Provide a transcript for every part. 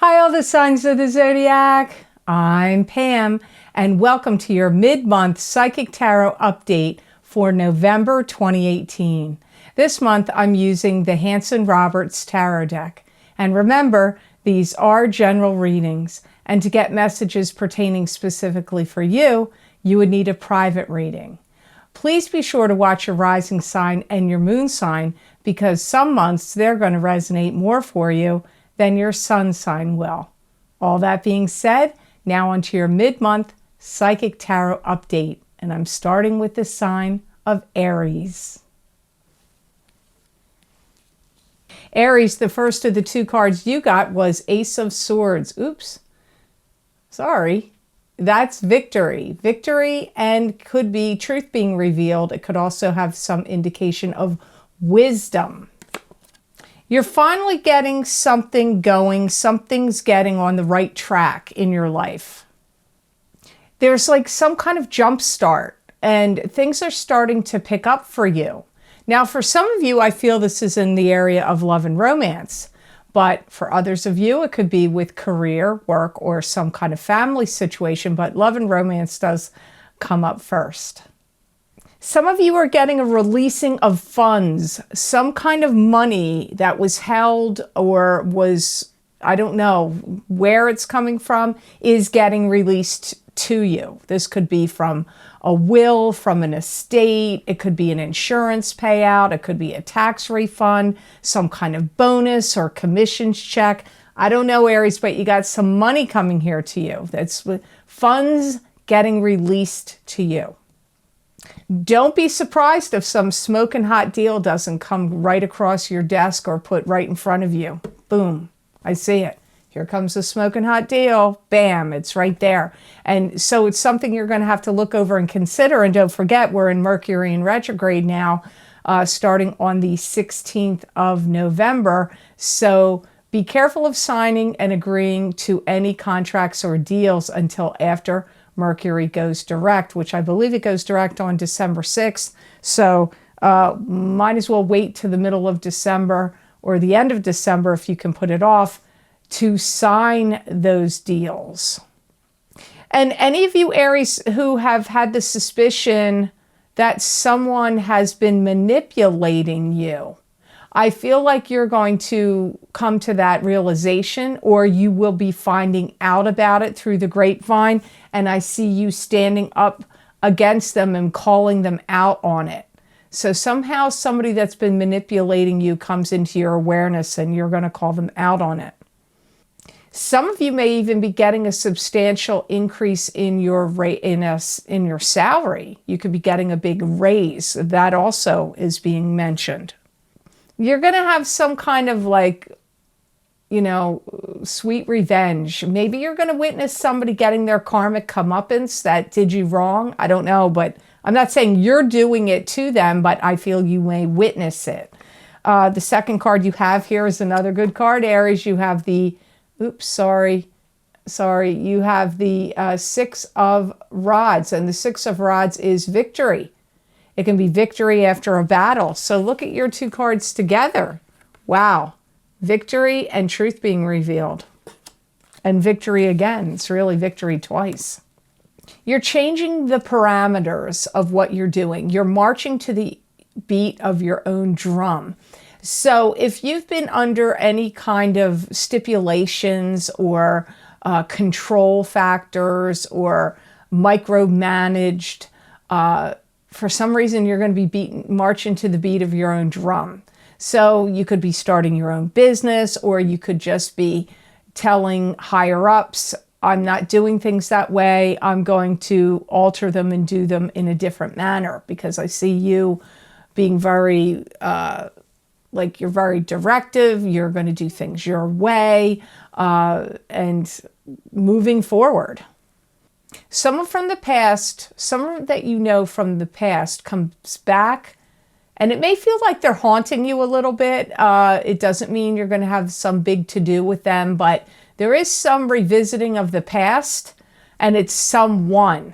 Hi, all the signs of the Zodiac. I'm Pam, and welcome to your mid-month Psychic Tarot update for November 2018. This month, I'm using the Hanson-Roberts Tarot deck. And remember, these are general readings, and to get messages pertaining specifically for you, you would need a private reading. Please be sure to watch your rising sign and your moon sign, because some months they're going to resonate more for you than your sun sign will. All that being said, now onto your mid-month Psychic Tarot update, and I'm starting with the sign of Aries. Aries, the first of the two cards you got was Ace of Swords. Oops, sorry. That's victory. Victory, and could be truth being revealed. It could also have some indication of wisdom. You're finally getting something going. Something's getting on the right track in your life. There's like some kind of jump start, and things are starting to pick up for you. Now, for some of you, I feel this is in the area of love and romance. But for others of you, it could be with career, work, or some kind of family situation. But love and romance does come up first. Some of you are getting a releasing of funds, some kind of money that was held or was, I don't know where it's coming from, is getting released to you. This could be from a will, from an estate. It could be an insurance payout. It could be a tax refund, some kind of bonus or commissions check. I don't know, Aries, but you got some money coming here to you. That's funds getting released to you. Don't be surprised if some smoking hot deal doesn't come right across your desk or put right in front of you. Boom, I see it. Here comes the smoking hot deal. Bam, it's right there. And so it's something you're going to have to look over and consider. And don't forget, we're in Mercury in retrograde now, starting on the 16th of November. So be careful of signing and agreeing to any contracts or deals until after Mercury goes direct, which I believe it goes direct on December 6th. So might as well wait to the middle of December or the end of December, if you can put it off, to sign those deals. And any of you Aries who have had the suspicion that someone has been manipulating you, I feel like you're going to come to that realization, or you will be finding out about it through the grapevine. And I see you standing up against them and calling them out on it. So somehow somebody that's been manipulating you comes into your awareness, and you're going to call them out on it. Some of you may even be getting a substantial increase in your rate in your salary. You could be getting a big raise. That also is being mentioned. You're going to have some kind of sweet revenge. Maybe you're going to witness somebody getting their karmic comeuppance that did you wrong. I don't know, but I'm not saying you're doing it to them, but I feel you may witness it. The second card you have here is another good card, Aries. You have the, you have the Six of Rods, and the Six of Rods is victory. It can be victory after a battle. So look at your two cards together. Wow. Victory and truth being revealed. And victory again. It's really victory twice. You're changing the parameters of what you're doing. You're marching to the beat of your own drum. So if you've been under any kind of stipulations or control factors or micromanaged, for some reason, you're going to be marching to the beat of your own drum. So you could be starting your own business, or you could just be telling higher ups, I'm not doing things that way. I'm going to alter them and do them in a different manner, because I see you being very, you're very directive. You're going to do things your way and moving forward. Someone from the past, someone that you know from the past comes back, and it may feel like they're haunting you a little bit. It doesn't mean you're going to have some big to-do with them, but there is some revisiting of the past, and it's someone.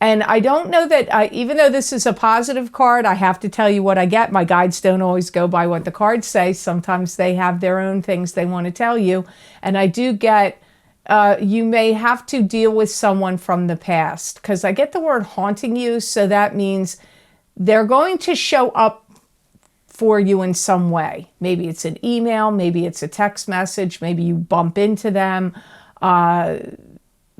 And I don't know that, even though this is a positive card, I have to tell you what I get. My guides don't always go by what the cards say. Sometimes they have their own things they want to tell you. And I do get, you may have to deal with someone from the past, because I get the word haunting you. So that means they're going to show up for you in some way. Maybe it's an email, maybe it's a text message, maybe you bump into them.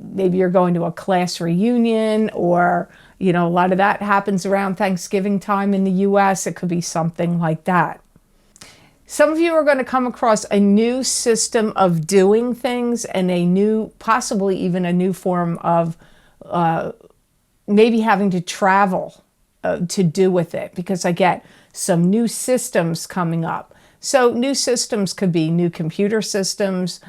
Maybe you're going to a class reunion, or, you know, a lot of that happens around Thanksgiving time in the US. It could be something like that. Some of you are going to come across a new system of doing things, and a new, possibly even a new form of maybe having to travel to do with it, because I get some new systems coming up. So new systems could be new computer systems,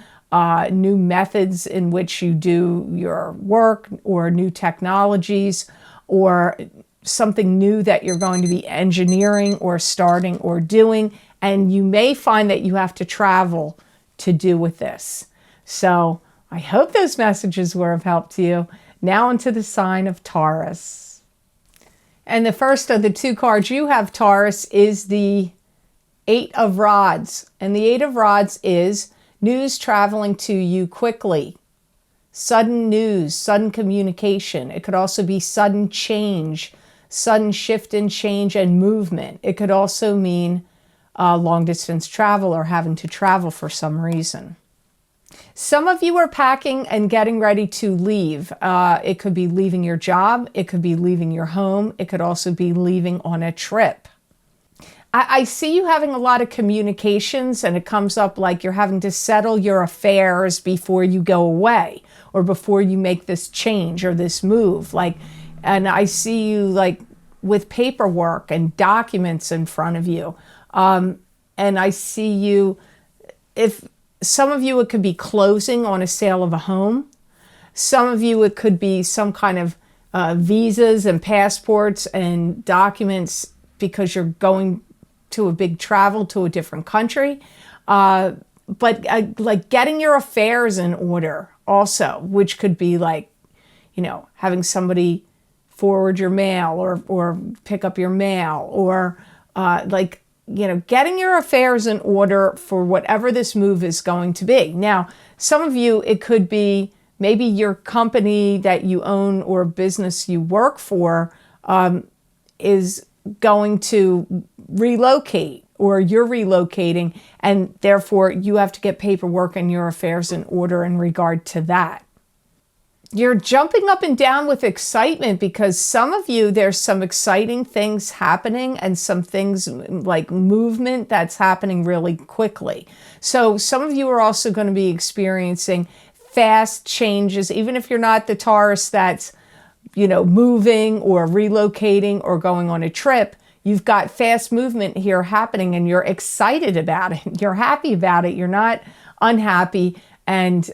new methods in which you do your work, or new technologies, or something new that you're going to be engineering or starting or doing. And you may find that you have to travel to do with this. So I hope those messages were of help to you. Now into the sign of Taurus. And the first of the two cards you have, Taurus, is the Eight of Rods. And the Eight of Rods is news traveling to you quickly. Sudden news, sudden communication. It could also be sudden change, sudden shift in change and movement. It could also mean long distance travel, or having to travel for some reason. Some of you are packing and getting ready to leave. It could be leaving your job. It could be leaving your home. It could also be leaving on a trip. I see you having a lot of communications, and it comes up like you're having to settle your affairs before you go away, or before you make this change or this move. And I see you like with paperwork and documents in front of you. And I see you, if some of you, it could be closing on a sale of a home. Some of you, it could be some kind of visas and passports and documents, because you're going to a big travel to a different country. But like getting your affairs in order also, which could be like, you know, having somebody forward your mail, or pick up your mail, or like, you know, getting your affairs in order for whatever this move is going to be. Now, some of you, it could be maybe your company that you own or business you work for is going to relocate, or you're relocating, and therefore you have to get paperwork and your affairs in order in regard to that. You're jumping up and down with excitement, because some of you, there's some exciting things happening, and some things like movement that's happening really quickly. So some of you are also going to be experiencing fast changes, even if you're not the Taurus that's, you know, moving or relocating or going on a trip. You've got fast movement here happening, and you're excited about it. You're happy about it. You're not unhappy. And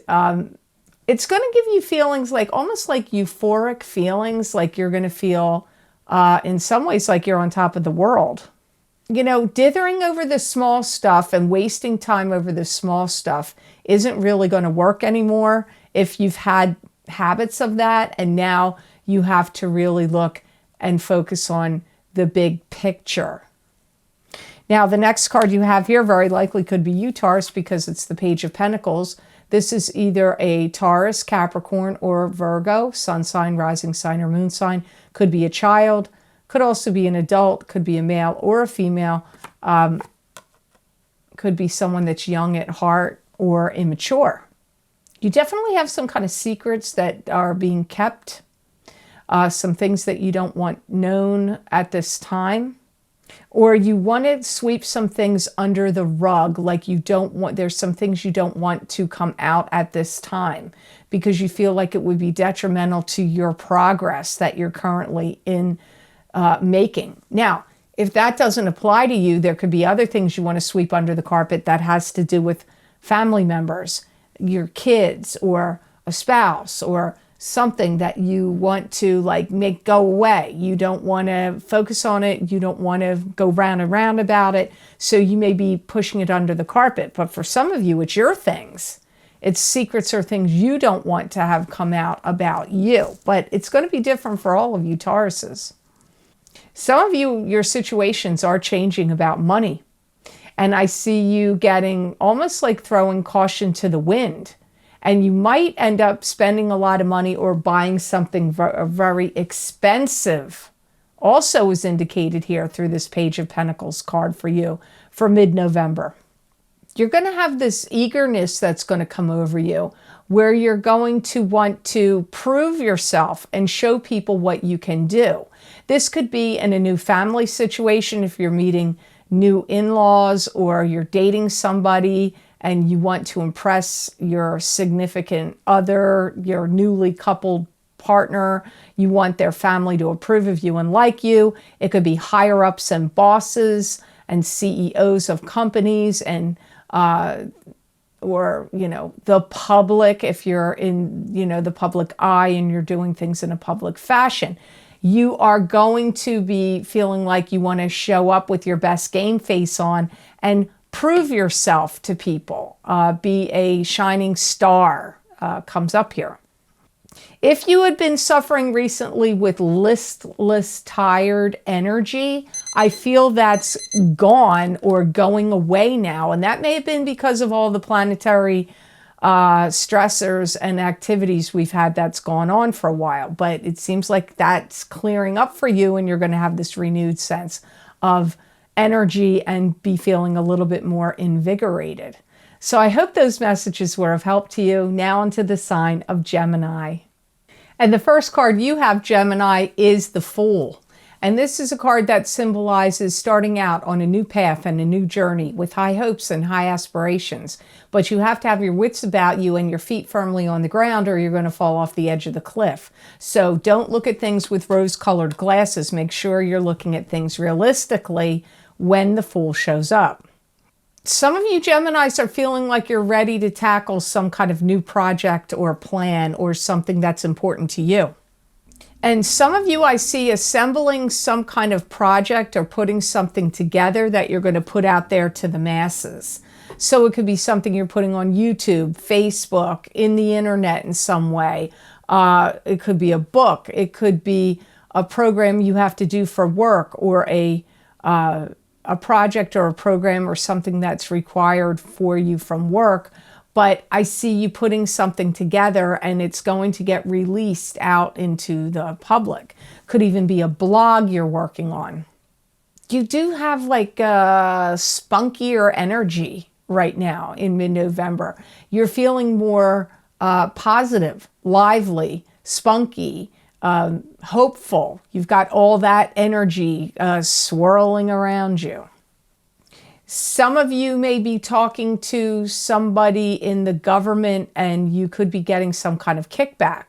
it's going to give you feelings like almost like euphoric feelings, like you're going to feel in some ways like you're on top of the world. You know, dithering over the small stuff and wasting time over the small stuff isn't really going to work anymore if you've had habits of that, and now you have to really look and focus on the big picture. Now, the next card you have here very likely could be you, Taurus, because it's the Page of Pentacles. This is either a Taurus, Capricorn, or Virgo, sun sign, rising sign, or moon sign. Could be a child, could also be an adult, could be a male or a female, could be someone that's young at heart or immature. You definitely have some kind of secrets that are being kept, some things that you don't want known at this time. Or you want to sweep some things under the rug, like you don't want, there's some things you don't want to come out at this time, because you feel like it would be detrimental to your progress that you're currently in making. Now, if that doesn't apply to you, there could be other things you want to sweep under the carpet that has to do with family members, your kids, or a spouse, or something that you want to like make go away. You don't want to focus on it. You don't want to go round and round about it. So you may be pushing it under the carpet. But for some of you, it's your things. It's secrets or things you don't want to have come out about you. But it's going to be different for all of you Tauruses. Some of you, your situations are changing about money. And I see you getting almost like throwing caution to the wind. And you might end up spending a lot of money or buying something very expensive. Also is indicated here through this Page of Pentacles card for you for mid-November. You're going to have this eagerness that's going to come over you where you're going to want to prove yourself and show people what you can do. This could be in a new family situation if you're meeting new in-laws or you're dating somebody and you want to impress your significant other, your newly coupled partner. You want their family to approve of you and like you. It could be higher ups and bosses and CEOs of companies and or, the public, if you're in, the public eye and you're doing things in a public fashion. You are going to be feeling like you want to show up with your best game face on and prove yourself to people. Be a shining star comes up here. If you had been suffering recently with listless, tired energy, I feel that's gone or going away now. And that may have been because of all the planetary stressors and activities we've had that's gone on for a while. But it seems like that's clearing up for you and you're going to have this renewed sense of energy and be feeling a little bit more invigorated. So I hope those messages were of help to you. Now into the sign of Gemini. And the first card you have, Gemini, is the Fool. And this is a card that symbolizes starting out on a new path and a new journey with high hopes and high aspirations. But you have to have your wits about you and your feet firmly on the ground or you're going to fall off the edge of the cliff. So don't look at things with rose-colored glasses. Make sure you're looking at things realistically when the Fool shows up. Some of you Geminis are feeling like you're ready to tackle some kind of new project or plan or something that's important to you. And some of you I see assembling some kind of project or putting something together that you're going to put out there to the masses. So it could be something you're putting on YouTube, Facebook, in the internet in some way. It could be a book. It could be a program you have to do for work or a project or a program or something that's required for you from work. But I see you putting something together and it's going to get released out into the public. Could even be a blog you're working on. You do have like a spunkier energy right now in mid-November. You're feeling more positive, lively, spunky, hopeful. You've got all that energy swirling around you. Some of you may be talking to somebody in the government and you could be getting some kind of kickback.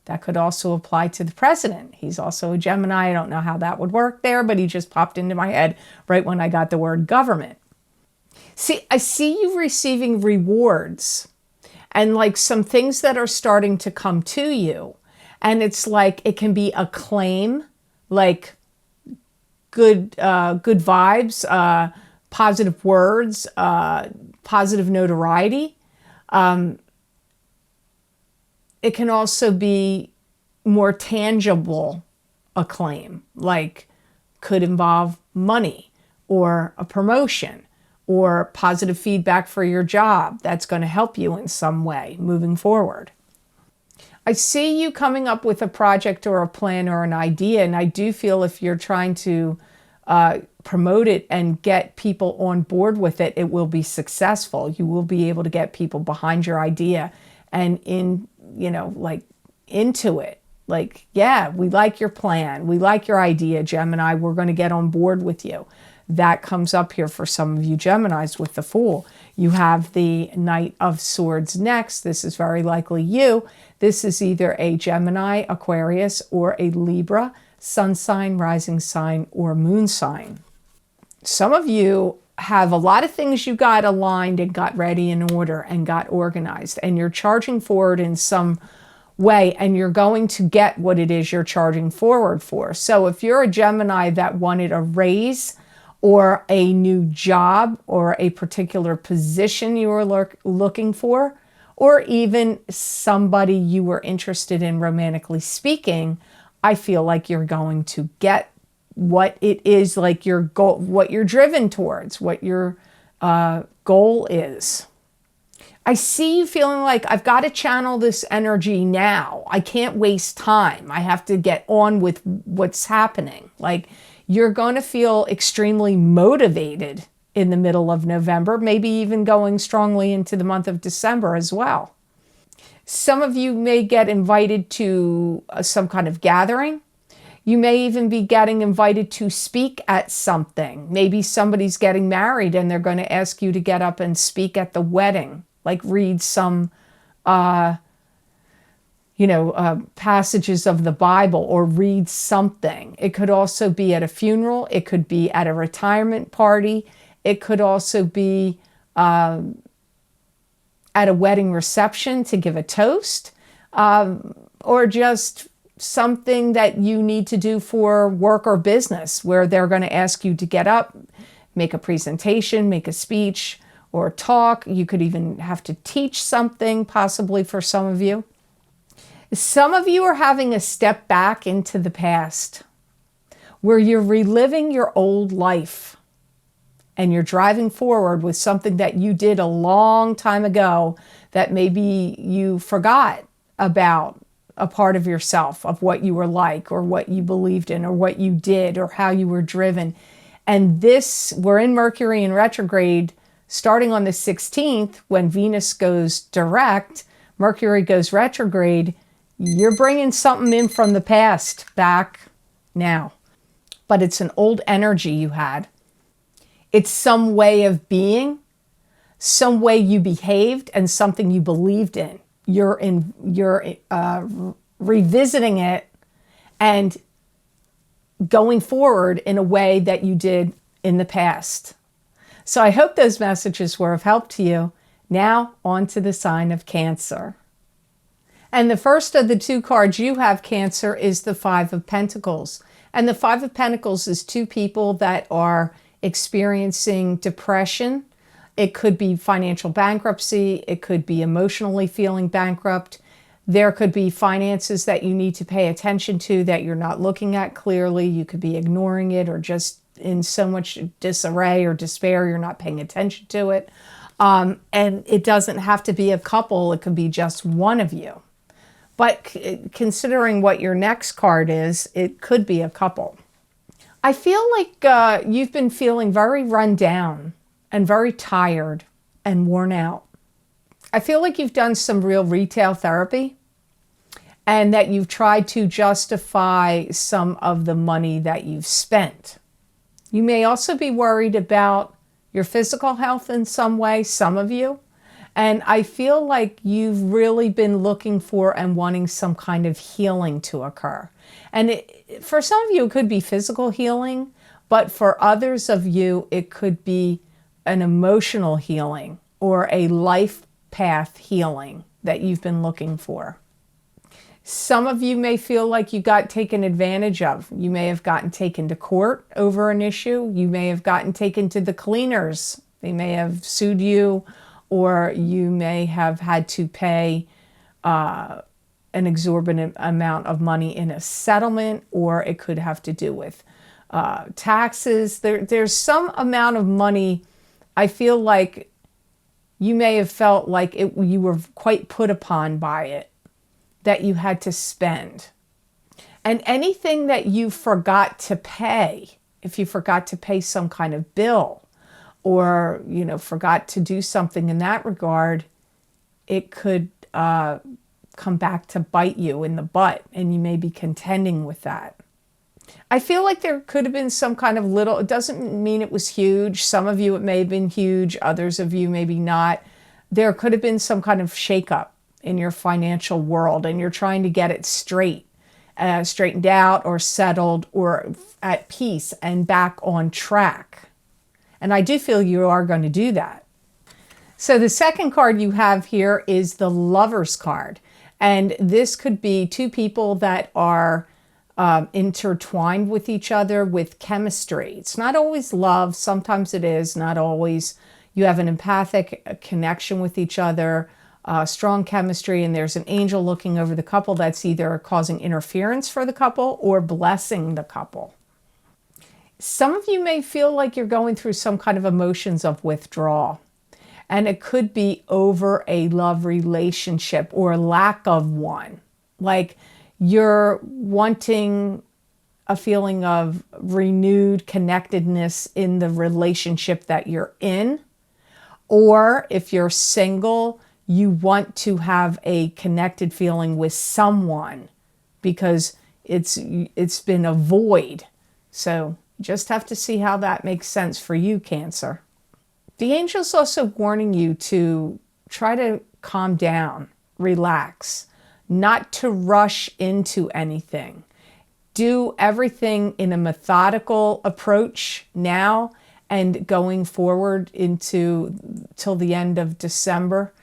That could also apply to the president. He's also a Gemini. I don't know how that would work there, but he just popped into my head right when I got the word government. See, I see you receiving rewards and like some things that are starting to come to you. And it's like it can be acclaim, like good vibes, positive words, positive notoriety. It can also be more tangible acclaim, like could involve money or a promotion or positive feedback for your job that's going to help you in some way moving forward. I see you coming up with a project or a plan or an idea, and I do feel if you're trying to promote it and get people on board with it, it will be successful. You will be able to get people behind your idea and into it. Like, yeah, we like your plan. We like your idea, Gemini. We're going to get on board with you. That comes up here for some of you Geminis with the Fool. You have the Knight of Swords next. This is very likely you. This is either a Gemini, Aquarius, or a Libra, sun sign, rising sign, or moon sign. Some of you have a lot of things you got aligned and got ready in order and got organized, and you're charging forward in some way, and you're going to get what it is you're charging forward for. So if you're a Gemini that wanted a raise or a new job or a particular position you were looking for, or even somebody you were interested in romantically speaking, I feel like you're going to get what it is, like your goal, what you're driven towards, what your goal is. I see you feeling like I've got to channel this energy now. I can't waste time. I have to get on with what's happening. Like you're going to feel extremely motivated in the middle of November, maybe even going strongly into the month of December as well. Some of you may get invited to some kind of gathering. You may even be getting invited to speak at something. Maybe somebody's getting married and they're going to ask you to get up and speak at the wedding, like read some, passages of the Bible or read something. It could also be at a funeral. It could be at a retirement party. It could also be at a wedding reception to give a toast, or just something that you need to do for work or business where they're going to ask you to get up, make a presentation, make a speech, or talk. You could even have to teach something, possibly for some of you. Some of you are having a step back into the past where you're reliving your old life and you're driving forward with something that you did a long time ago that maybe you forgot about a part of yourself, of what you were like or what you believed in or what you did or how you were driven. And we're in Mercury in retrograde starting on the 16th when Venus goes direct, Mercury goes retrograde. You're bringing something in from the past back now. But it's an old energy you had. It's some way of being, some way you behaved, and something you believed in. You're revisiting it and going forward in a way that you did in the past. So I hope those messages were of help to you. Now on to the sign of Cancer. And the first of the two cards you have, Cancer, is the Five of Pentacles. And the Five of Pentacles is two people that are experiencing depression. It could be financial bankruptcy. It could be emotionally feeling bankrupt. There could be finances that you need to pay attention to that you're not looking at clearly. You could be ignoring it or just in so much disarray or despair, you're not paying attention to it. And it doesn't have to be a couple. It could be just one of you. But considering what your next card is, it could be a couple. I feel like you've been feeling very run down and very tired and worn out. I feel like you've done some real retail therapy and that you've tried to justify some of the money that you've spent. You may also be worried about your physical health in some way, some of you. And I feel like you've really been looking for and wanting some kind of healing to occur. And for some of you, it could be physical healing, but for others of you, it could be an emotional healing or a life path healing that you've been looking for. Some of you may feel like you got taken advantage of. You may have gotten taken to court over an issue. You may have gotten taken to the cleaners. They may have sued you, or you may have had to pay an exorbitant amount of money in a settlement, or it could have to do with taxes. There's some amount of money. I feel like you may have felt like you were quite put upon by it, that you had to spend. And anything that you forgot to pay, if you forgot to pay some kind of bill, or forgot to do something in that regard, it could come back to bite you in the butt, and you may be contending with that. I feel like there could have been some kind of little, it doesn't mean it was huge. Some of you it may have been huge, others of you maybe not. There could have been some kind of shakeup in your financial world, and you're trying to get it straightened out or settled or at peace and back on track. And I do feel you are going to do that. So the second card you have here is the Lover's card. And this could be two people that are intertwined with each other with chemistry. It's not always love. Sometimes it is. Not always. You have an empathic connection with each other. strong chemistry, and there's an angel looking over the couple that's either causing interference for the couple or blessing the couple. Some of you may feel like you're going through some kind of emotions of withdrawal, and it could be over a love relationship or lack of one. Like you're wanting a feeling of renewed connectedness in the relationship that you're in. Or if you're single, you want to have a connected feeling with someone because it's been a void. So just have to see how that makes sense for you, Cancer. The angel's also warning you to try to calm down, relax, not to rush into anything. Do everything in a methodical approach now and going forward till the end of December.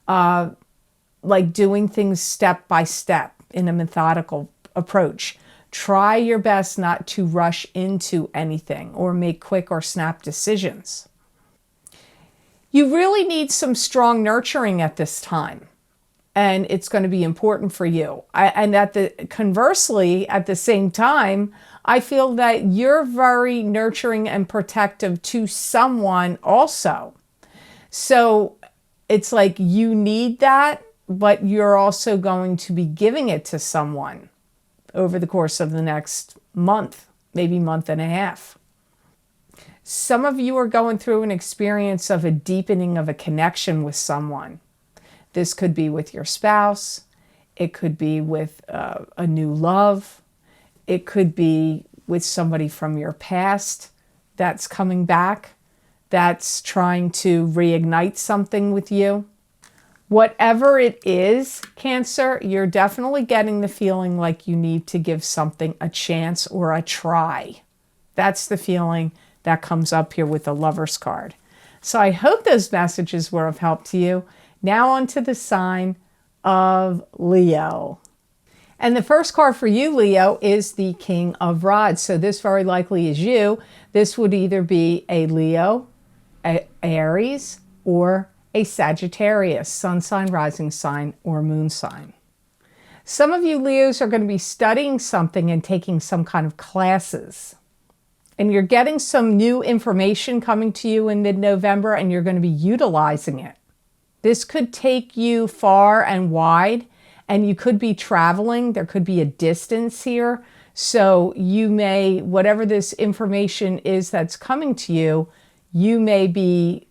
Like doing things step by step in a methodical approach. Try your best not to rush into anything or make quick or snap decisions. You really need some strong nurturing at this time, and it's going to be important for you. Conversely, at the same time, I feel that you're very nurturing and protective to someone also. So it's like you need that, but you're also going to be giving it to someone over the course of the next month, maybe month and a half. Some of you are going through an experience of a deepening of a connection with someone. This could be with your spouse. It could be with a new love. It could be with somebody from your past that's coming back, that's trying to reignite something with you. Whatever it is, Cancer, you're definitely getting the feeling like you need to give something a chance or a try. That's the feeling that comes up here with the Lover's card. So I hope those messages were of help to you. Now on to the sign of Leo. And the first card for you, Leo, is the King of Rods. So this very likely is you. This would either be a Leo, a Aries, or a Sagittarius, sun sign, rising sign, or moon sign. Some of you Leos are going to be studying something and taking some kind of classes. And you're getting some new information coming to you in mid-November, and you're going to be utilizing it. This could take you far and wide, and you could be traveling. There could be a distance here. So you may, whatever this information is that's coming to you, you may be,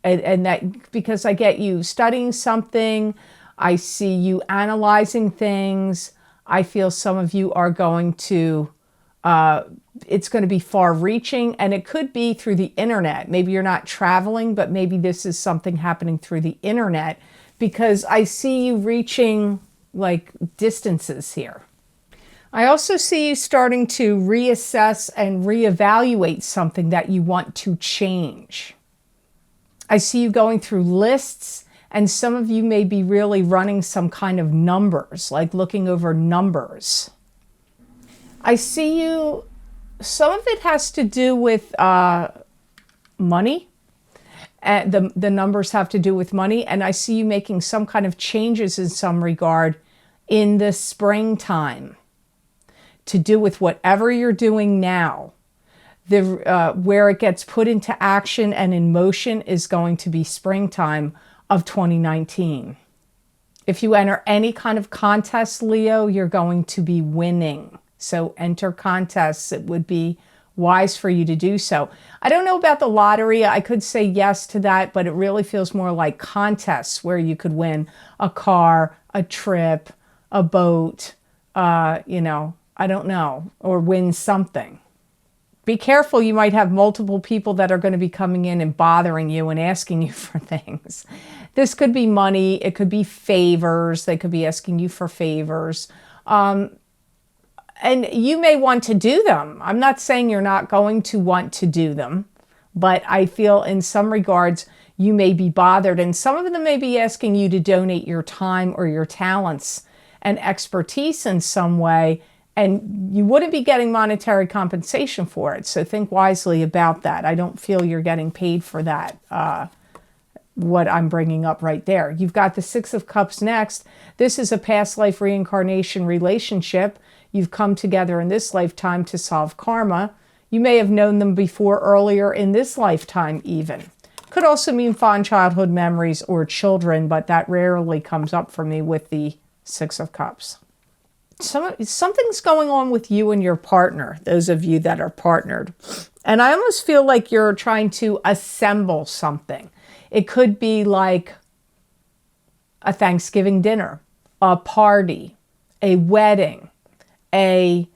and that because I get you studying something, I see you analyzing things. I feel some of you are going to, it's going to be far reaching, and it could be through the internet. Maybe you're not traveling, but maybe this is something happening through the internet, because I see you reaching like distances here. I also see you starting to reassess and reevaluate something that you want to change. I see you going through lists, and some of you may be really running some kind of numbers, like looking over numbers. I see you, some of it has to do with money. The numbers have to do with money, and I see you making some kind of changes in some regard in the springtime to do with whatever you're doing now. Where it gets put into action and in motion is going to be springtime of 2019. If you enter any kind of contest, Leo, you're going to be winning. So enter contests. It would be wise for you to do so. I don't know about the lottery. I could say yes to that, but it really feels more like contests where you could win a car, a trip, a boat, you know, I don't know, or win something. Be careful, you might have multiple people that are going to be coming in and bothering you and asking you for things. This could be money, it could be favors, they could be asking you for favors. And you may want to do them. I'm not saying you're not going to want to do them, but I feel in some regards you may be bothered, and some of them may be asking you to donate your time or your talents and expertise in some way, and you wouldn't be getting monetary compensation for it. So think wisely about that. I don't feel you're getting paid for that what I'm bringing up right there. You've got the Six of Cups next. This is a past life reincarnation relationship. You've come together in this lifetime to solve karma. You may have known them before earlier in this lifetime even. Could also mean fond childhood memories or children, but that rarely comes up for me with the Six of Cups. Something's going on with you and your partner, those of you that are partnered. And I almost feel like you're trying to assemble something. It could be like a Thanksgiving dinner, a party, a wedding, a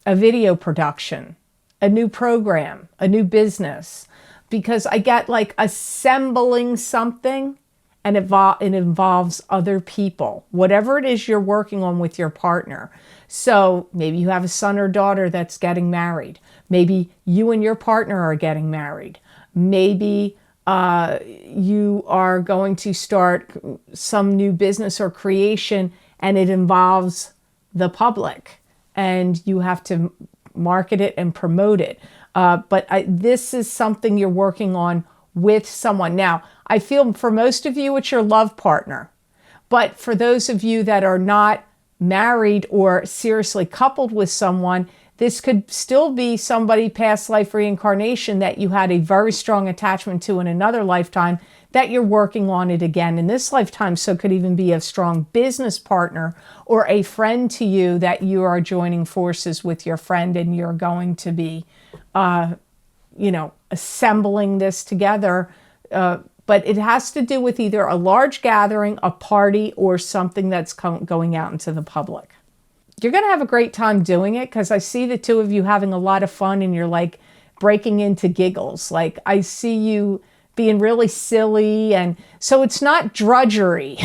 video production, a new program, a new business. Because I get like assembling something, and it involves other people, whatever it is you're working on with your partner. So maybe you have a son or daughter that's getting married. Maybe you and your partner are getting married. Maybe you are going to start some new business or creation, and it involves the public, and you have to market it and promote it. But this is something you're working on with someone. Now, I feel for most of you, it's your love partner. But for those of you that are not married or seriously coupled with someone, this could still be somebody past life reincarnation that you had a very strong attachment to in another lifetime that you're working on it again in this lifetime. So it could even be a strong business partner or a friend to you that you are joining forces with your friend, and you're going to be assembling this together. But it has to do with either a large gathering, a party, or something that's going out into the public. You're going to have a great time doing it, because I see the two of you having a lot of fun, and you're like breaking into giggles. Like I see you being really silly. And so it's not drudgery.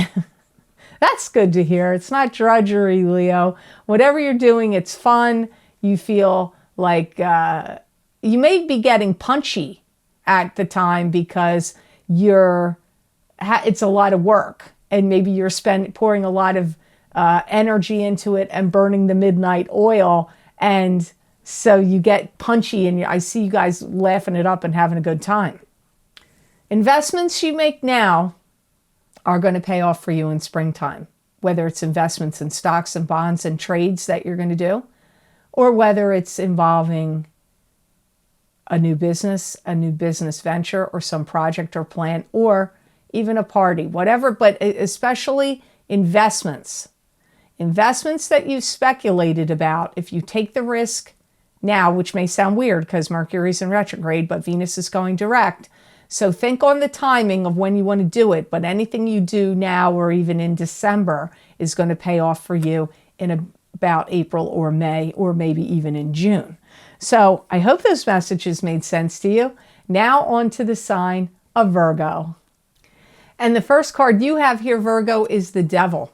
That's good to hear. It's not drudgery, Leo. Whatever you're doing, it's fun. You feel like you may be getting punchy at the time because it's a lot of work, and maybe you're pouring a lot of energy into it and burning the midnight oil, and so you get punchy, and I see you guys laughing it up and having a good time. Investments you make now are going to pay off for you in springtime, whether it's investments in stocks and bonds and trades that you're going to do, or whether it's involving a new business venture, or some project or plan, or even a party, whatever, but especially investments that you've speculated about. If you take the risk now, which may sound weird because Mercury's in retrograde, but Venus is going direct. So think on the timing of when you want to do it, but anything you do now or even in December is going to pay off for you in about April or May, or maybe even in June. So I hope those messages made sense to you. Now on to the sign of Virgo. And the first card you have here, Virgo, is the Devil.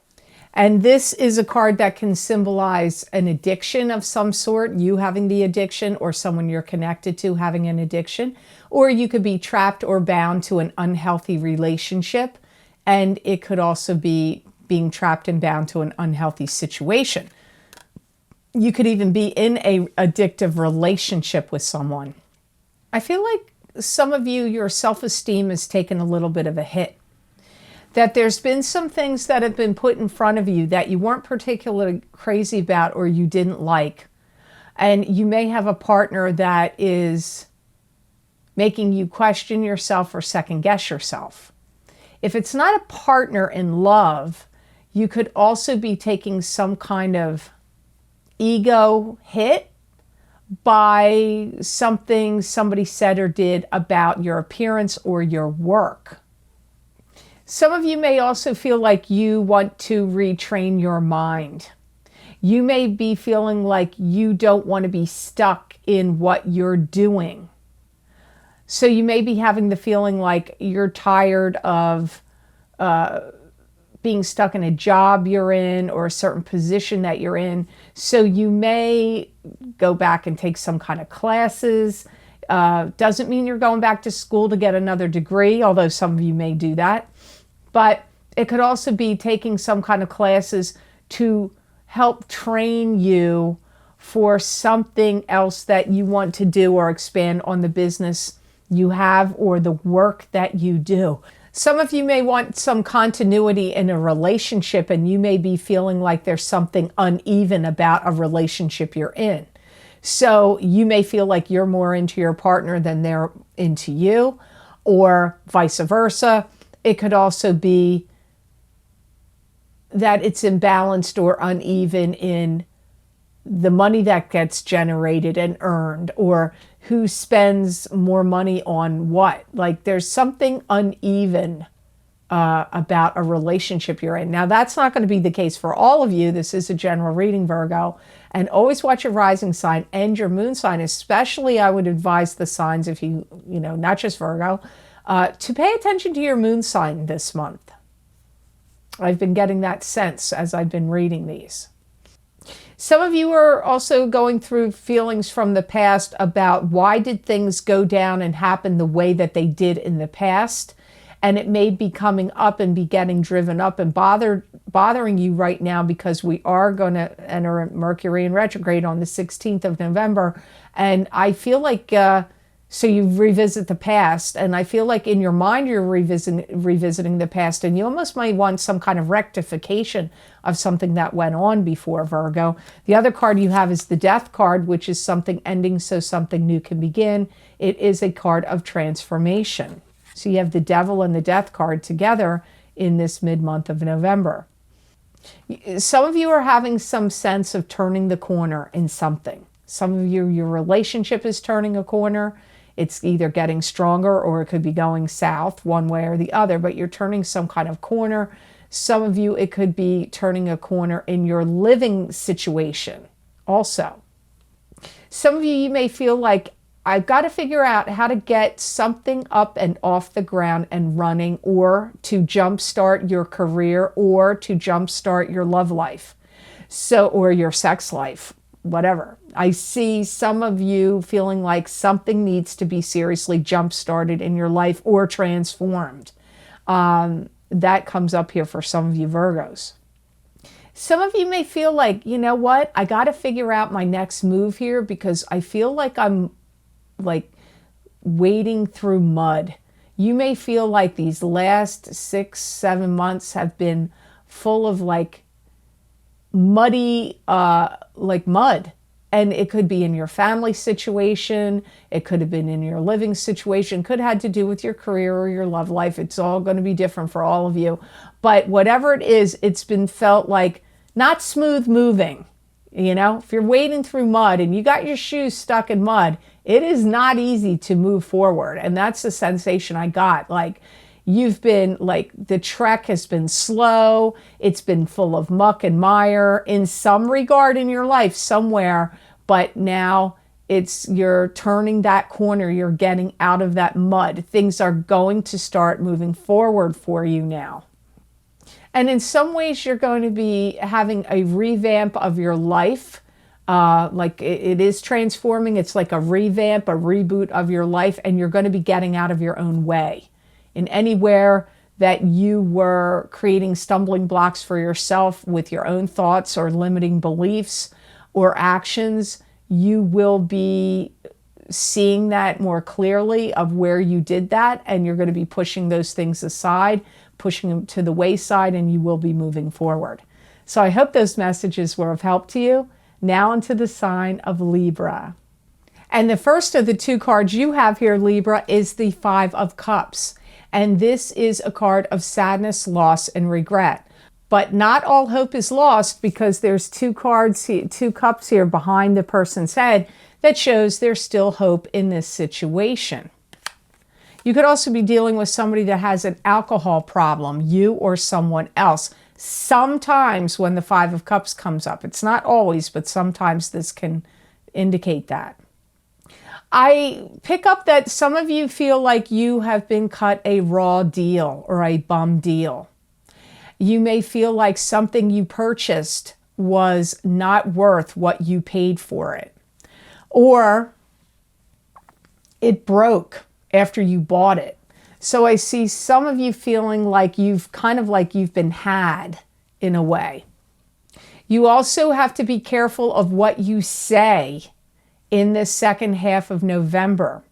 And this is a card that can symbolize an addiction of some sort, you having the addiction, or someone you're connected to having an addiction. Or you could be trapped or bound to an unhealthy relationship. And it could also be being trapped and bound to an unhealthy situation. You could even be in an addictive relationship with someone. I feel like some of you, your self-esteem has taken a little bit of a hit. That there's been some things that have been put in front of you that you weren't particularly crazy about or you didn't like. And you may have a partner that is making you question yourself or second guess yourself. If it's not a partner in love, you could also be taking some kind of ego hit by something somebody said or did about your appearance or your work. Some of you may also feel like you want to retrain your mind. You may be feeling like you don't want to be stuck in what you're doing. So you may be having the feeling like you're tired of being stuck in a job you're in or a certain position that you're in. So you may go back and take some kind of classes. Doesn't mean you're going back to school to get another degree, although some of you may do that. But it could also be taking some kind of classes to help train you for something else that you want to do or expand on the business you have or the work that you do. Some of you may want some continuity in a relationship, and you may be feeling like there's something uneven about a relationship you're in. So you may feel like you're more into your partner than they're into you, or vice versa. It could also be that it's imbalanced or uneven in the money that gets generated and earned, or who spends more money on what. Like there's something uneven about a relationship you're in. Now, that's not going to be the case for all of you. This is a general reading, Virgo. And always watch your rising sign and your moon sign. Especially, I would advise the signs, if you know, not just Virgo, to pay attention to your moon sign this month. I've been getting that sense as I've been reading these. Some of you are also going through feelings from the past about why did things go down and happen the way that they did in the past. And it may be coming up and be getting driven up and bothering you right now, because we are going to enter Mercury in retrograde on the 16th of November. And I feel like, so you revisit the past, and I feel like in your mind you're revisiting the past, and you almost might want some kind of rectification of something that went on before, Virgo. The other card you have is the Death card, which is something ending so something new can begin. It is a card of transformation. So you have the Devil and the Death card together in this mid-month of November. Some of you are having some sense of turning the corner in something. Some of you, your relationship is turning a corner. It's either getting stronger or it could be going south one way or the other, but you're turning some kind of corner. Some of you, it could be turning a corner in your living situation also. Some of you, you may feel like, I've got to figure out how to get something up and off the ground and running, or to jumpstart your career, or to jumpstart your love life, or your sex life, whatever. I see some of you feeling like something needs to be seriously jump-started in your life or transformed. That comes up here for some of you Virgos. Some of you may feel like, you know what, I got to figure out my next move here, because I feel like I'm like wading through mud. You may feel like these last 6-7 months have been full of like muddy, like mud. And it could be in your family situation. It could have been in your living situation. Could have had to do with your career or your love life. It's all going to be different for all of you. But whatever it is, it's been felt like not smooth moving. You know, if you're wading through mud and you got your shoes stuck in mud, it is not easy to move forward. And that's the sensation I got. Like, you've been like, the trek has been slow. It's been full of muck and mire in some regard in your life somewhere. But now you're turning that corner. You're getting out of that mud. Things are going to start moving forward for you now. And in some ways, you're going to be having a revamp of your life. Like it is transforming. It's like a revamp, a reboot of your life. And you're going to be getting out of your own way. In anywhere that you were creating stumbling blocks for yourself with your own thoughts or limiting beliefs or actions, you will be seeing that more clearly of where you did that. And you're going to be pushing those things aside, pushing them to the wayside, and you will be moving forward. So I hope those messages were of help to you. Now into the sign of Libra. And the first of the two cards you have here, Libra, is the Five of Cups. And this is a card of sadness, loss, and regret. But not all hope is lost, because there's two cups here behind the person's head that shows there's still hope in this situation. You could also be dealing with somebody that has an alcohol problem, you or someone else. Sometimes when the Five of Cups comes up, it's not always, but sometimes this can indicate that. I pick up that some of you feel like you have been cut a raw deal or a bum deal. You may feel like something you purchased was not worth what you paid for it. Or it broke after you bought it. So I see some of you feeling like you've been had in a way. You also have to be careful of what you say in the second half of November,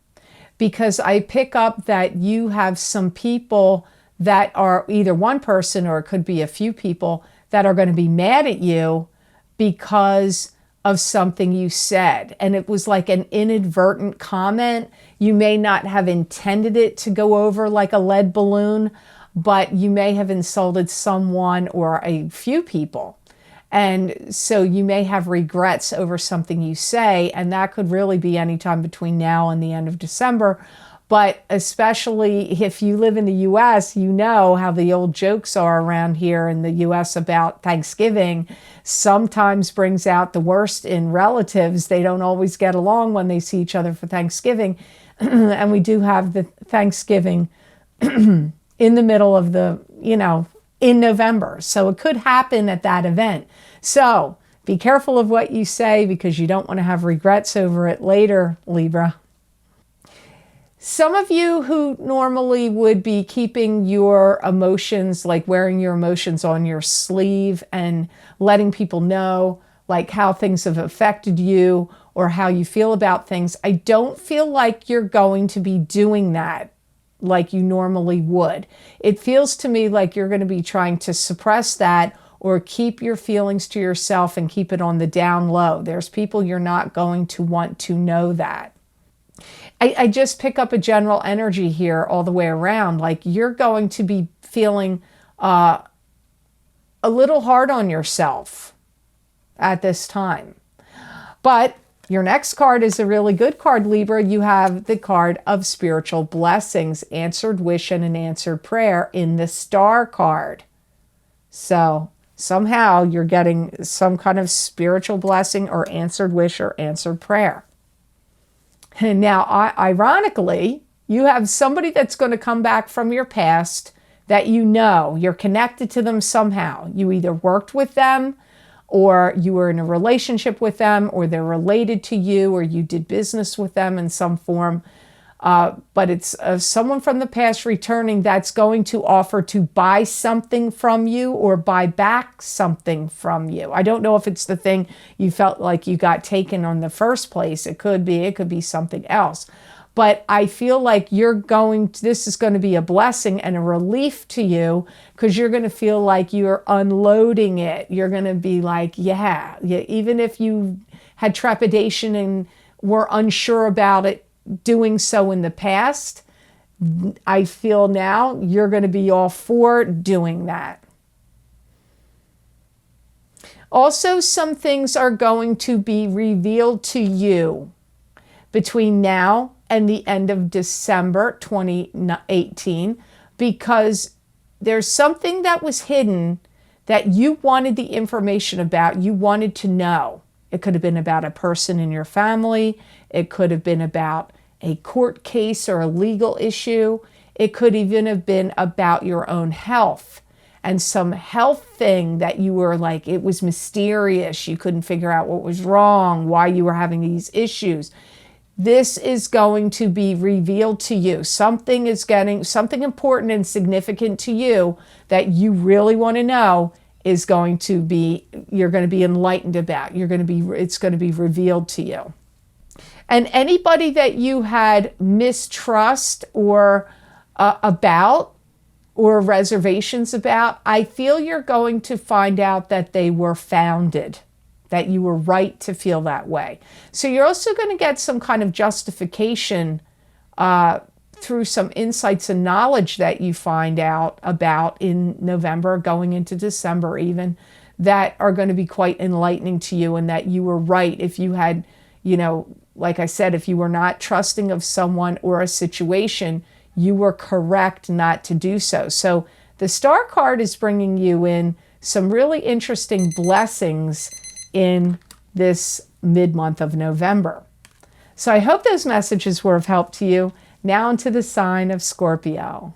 because I pick up that you have some people that are either one person or it could be a few people that are going to be mad at you because of something you said. And it was like an inadvertent comment. You may not have intended it to go over like a lead balloon, but you may have insulted someone or a few people. And so you may have regrets over something you say, and that could really be anytime between now and the end of December. But especially if you live in the U.S., you know how the old jokes are around here in the U.S. about Thanksgiving sometimes brings out the worst in relatives. They don't always get along when they see each other for Thanksgiving. And we do have the Thanksgiving in the middle of the, in November. So it could happen at that event. So be careful of what you say because you don't want to have regrets over it later, Libra. Some of you who normally would be keeping your emotions, like wearing your emotions on your sleeve and letting people know like how things have affected you or how you feel about things, I don't feel like you're going to be doing that like you normally would. It feels to me like you're going to be trying to suppress that or keep your feelings to yourself and keep it on the down low. There's people you're not going to want to know that. I just pick up a general energy here all the way around. Like you're going to be feeling a little hard on yourself at this time. But your next card is a really good card, Libra. You have the card of spiritual blessings, answered wish and an answered prayer in the Star card. So somehow you're getting some kind of spiritual blessing or answered wish or answered prayer. And now, ironically, you have somebody that's going to come back from your past that you're connected to them somehow. You either worked with them or you were in a relationship with them or they're related to you or you did business with them in some form. But it's someone from the past returning that's going to offer to buy something from you or buy back something from you. I don't know if it's the thing you felt like you got taken on the first place. It could be something else. But I feel like this is going to be a blessing and a relief to you because you're going to feel like you're unloading it. You're going to be like, yeah, even if you had trepidation and were unsure about it, doing so in the past, I feel now you're going to be all for doing that. Also, some things are going to be revealed to you between now and the end of December 2018 because there's something that was hidden that you wanted the information about, you wanted to know. It could have been about a person in your family. It could have been about a court case or a legal issue. It could even have been about your own health and some health thing that you were like, it was mysterious. You couldn't figure out what was wrong, why you were having these issues. This is going to be revealed to you. Something important and significant to you that you really want to know is going to be, you're going to be enlightened about. It's going to be revealed to you. And anybody that you had mistrust or about or reservations about, I feel you're going to find out that they were founded, that you were right to feel that way. So you're also going to get some kind of justification through some insights and knowledge that you find out about in November, going into December even, that are going to be quite enlightening to you and that you were right if you had, like I said, if you were not trusting of someone or a situation, you were correct not to do so. So the Star card is bringing you in some really interesting blessings in this mid-month of November. So I hope those messages were of help to you. Now into the sign of Scorpio.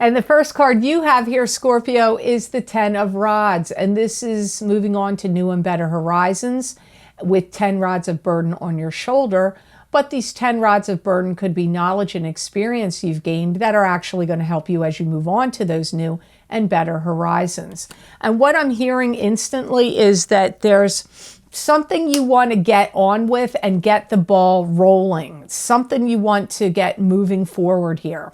And the first card you have here, Scorpio, is the 10 of Rods. And this is moving on to new and better horizons with 10 rods of burden on your shoulder. But these 10 rods of burden could be knowledge and experience you've gained that are actually going to help you as you move on to those new and better horizons. And what I'm hearing instantly is that there's something you want to get on with and get the ball rolling. Something you want to get moving forward here.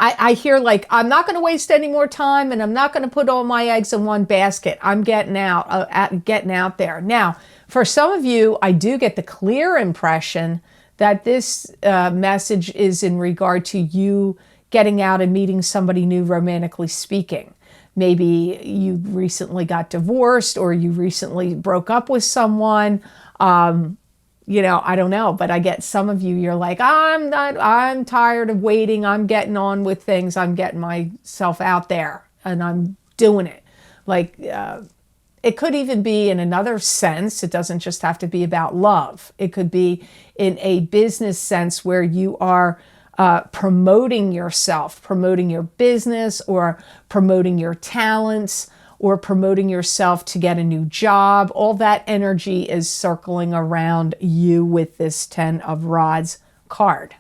I hear like, I'm not going to waste any more time and I'm not going to put all my eggs in one basket. I'm getting out there. Now, for some of you, I do get the clear impression that this message is in regard to you getting out and meeting somebody new, romantically speaking. Maybe you recently got divorced or you recently broke up with someone. You know, I don't know, but I get some of you, you're like, I'm tired of waiting. I'm getting on with things. I'm getting myself out there and I'm doing it. Like, it could even be in another sense. It doesn't just have to be about love. It could be in a business sense where you are promoting yourself, promoting your business or promoting your talents, or promoting yourself to get a new job. All that energy is circling around you with this 10 of Rods card.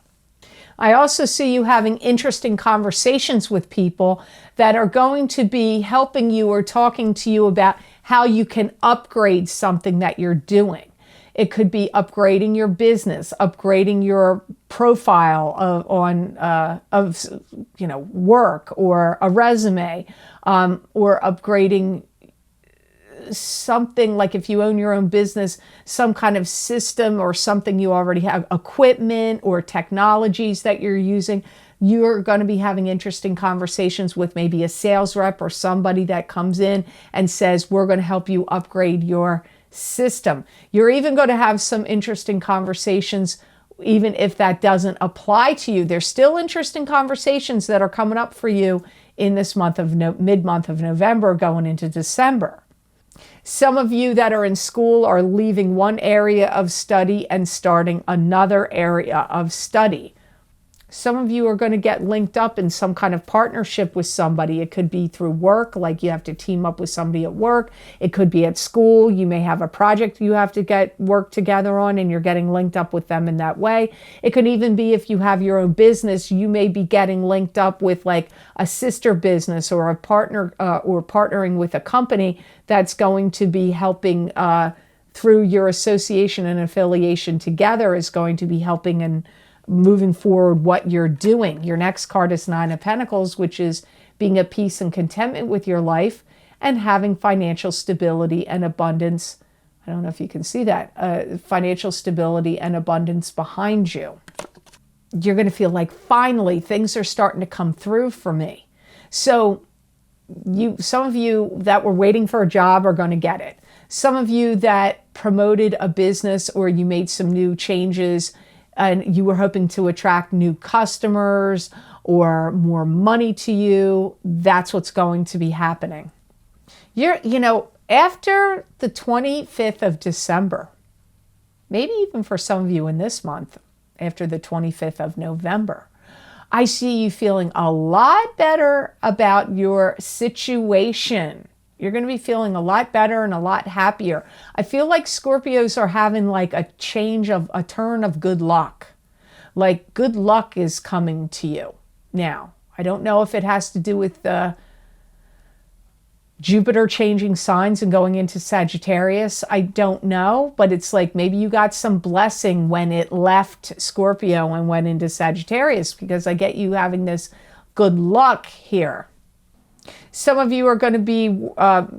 I also see you having interesting conversations with people that are going to be helping you or talking to you about how you can upgrade something that you're doing. It could be upgrading your business, upgrading your profile of work or a resume, or upgrading something like if you own your own business, some kind of system or something you already have, equipment or technologies that you're using. You're going to be having interesting conversations with maybe a sales rep or somebody that comes in and says, we're going to help you upgrade your system. You're even going to have some interesting conversations, even if that doesn't apply to you. There's still interesting conversations that are coming up for you in this month of mid-month of November going into December. Some of you that are in school are leaving one area of study and starting another area of study. Some of you are going to get linked up in some kind of partnership with somebody. It could be through work, like you have to team up with somebody at work. It could be at school. You may have a project you have to work together on and you're getting linked up with them in that way. It could even be if you have your own business, you may be getting linked up with like a sister business or a partner or partnering with a company that's going to be helping through your association and affiliation together is going to be helping and moving forward what you're doing. Your next card is 9 of Pentacles, which is being at peace and contentment with your life and having financial stability and abundance. I don't know if you can see that. Financial stability and abundance behind you. You're going to feel like finally things are starting to come through for me. So some of you that were waiting for a job are going to get it. Some of you that promoted a business or you made some new changes and you were hoping to attract new customers or more money to you, that's what's going to be happening. After the 25th of December, maybe even for some of you in this month, after the 25th of November, I see you feeling a lot better about your situation. You're going to be feeling a lot better and a lot happier. I feel like Scorpios are having like a turn of good luck. Like good luck is coming to you now. I don't know if it has to do with Jupiter changing signs and going into Sagittarius. I don't know, but it's like maybe you got some blessing when it left Scorpio and went into Sagittarius, because I get you having this good luck here. Some of you are going to be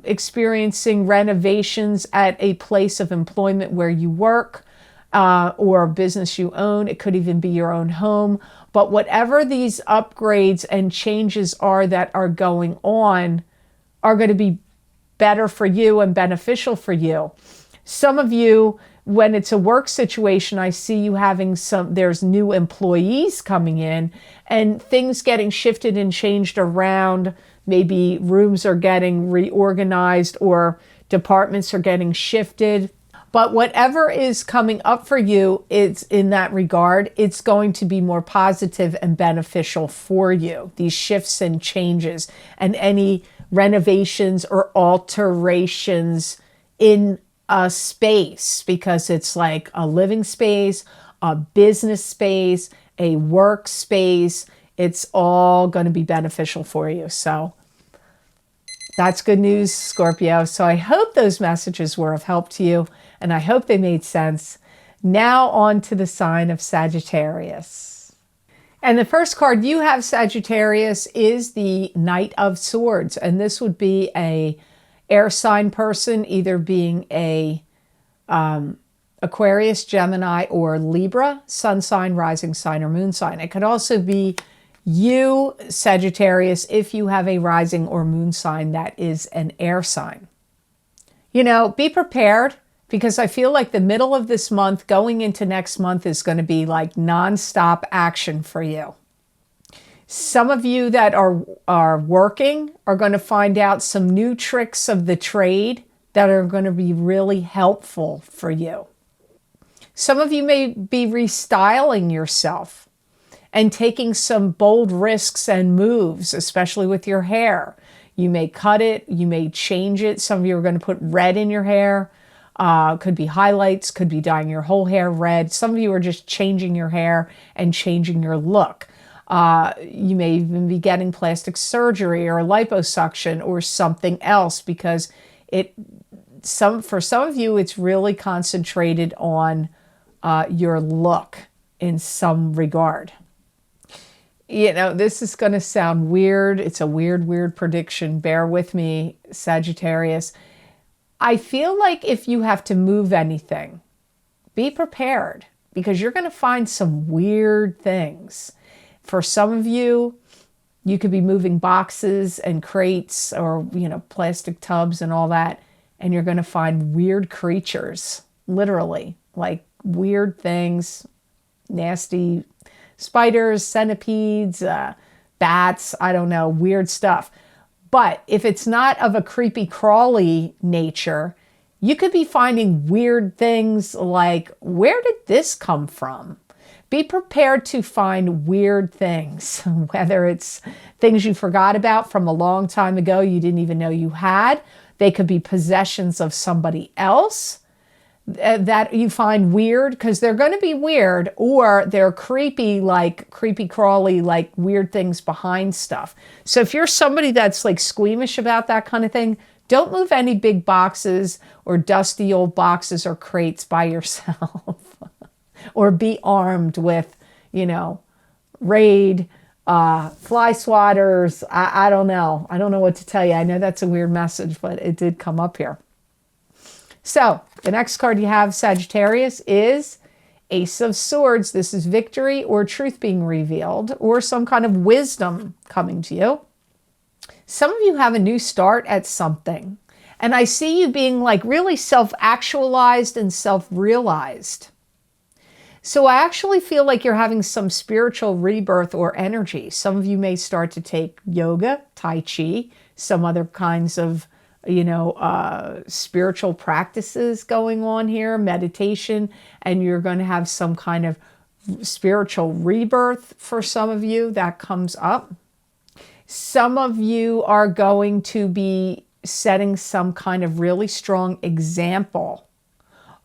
experiencing renovations at a place of employment where you work or a business you own. It could even be your own home. But whatever these upgrades and changes are that are going on are going to be better for you and beneficial for you. Some of you, when it's a work situation, I see you having there's new employees coming in and things getting shifted and changed around. Maybe rooms are getting reorganized or departments are getting shifted. But whatever is coming up for you, it's in that regard, it's going to be more positive and beneficial for you. These shifts and changes and any renovations or alterations in a space, because it's like a living space, a business space, a work space. It's all going to be beneficial for you. So That's good news, Scorpio. So I hope those messages were of help to you, and I hope they made sense. Now on to the sign of Sagittarius. And the first card you have, Sagittarius, is the Knight of Swords. And this would be a air sign person, either being a Aquarius, Gemini, or Libra, sun sign, rising sign, or moon sign. It could also be you, Sagittarius, if you have a rising or moon sign that is an air sign. You know, be prepared, because I feel like the middle of this month going into next month is going to be like nonstop action for you. Some of you that are working are going to find out some new tricks of the trade that are going to be really helpful for you. Some of you may be restyling yourself and taking some bold risks and moves, especially with your hair. You may cut it, you may change it. Some of you are going to put red in your hair. Could be highlights, could be dyeing your whole hair red. Some of you are just changing your hair and changing your look. You may even be getting plastic surgery or liposuction or something else, because for some of you, it's really concentrated on your look in some regard. You know, this is going to sound weird. It's a weird prediction. Bear with me, Sagittarius. I feel like if you have to move anything, be prepared, because you're going to find some weird things. For some of you, you could be moving boxes and crates or, you know, plastic tubs and all that, and you're going to find weird creatures, literally, like weird things, nasty spiders, centipedes, bats, I don't know, weird stuff. But if it's not of a creepy crawly nature, you could be finding weird things like, where did this come from? Be prepared to find weird things, whether it's things you forgot about from a long time ago you didn't even know you had. They could be possessions of somebody else that you find weird, because they're going to be weird, or they're creepy, like creepy crawly, like weird things behind stuff. So if you're somebody that's like squeamish about that kind of thing, don't move any big boxes or dusty old boxes or crates by yourself. Or be armed with, you know, Raid, fly swatters. I don't know. I don't know what to tell you. I know that's a weird message, but it did come up here. So the next card you have, Sagittarius, is Ace of Swords. This is victory or truth being revealed, or some kind of wisdom coming to you. Some of you have a new start at something, and I see you being like really self-actualized and self-realized. So I actually feel like you're having some spiritual rebirth or energy. Some of you may start to take yoga, Tai Chi, some other kinds of, you know, spiritual practices going on here, meditation, and you're going to have some kind of spiritual rebirth for some of you that comes up. Some of you are going to be setting some kind of really strong example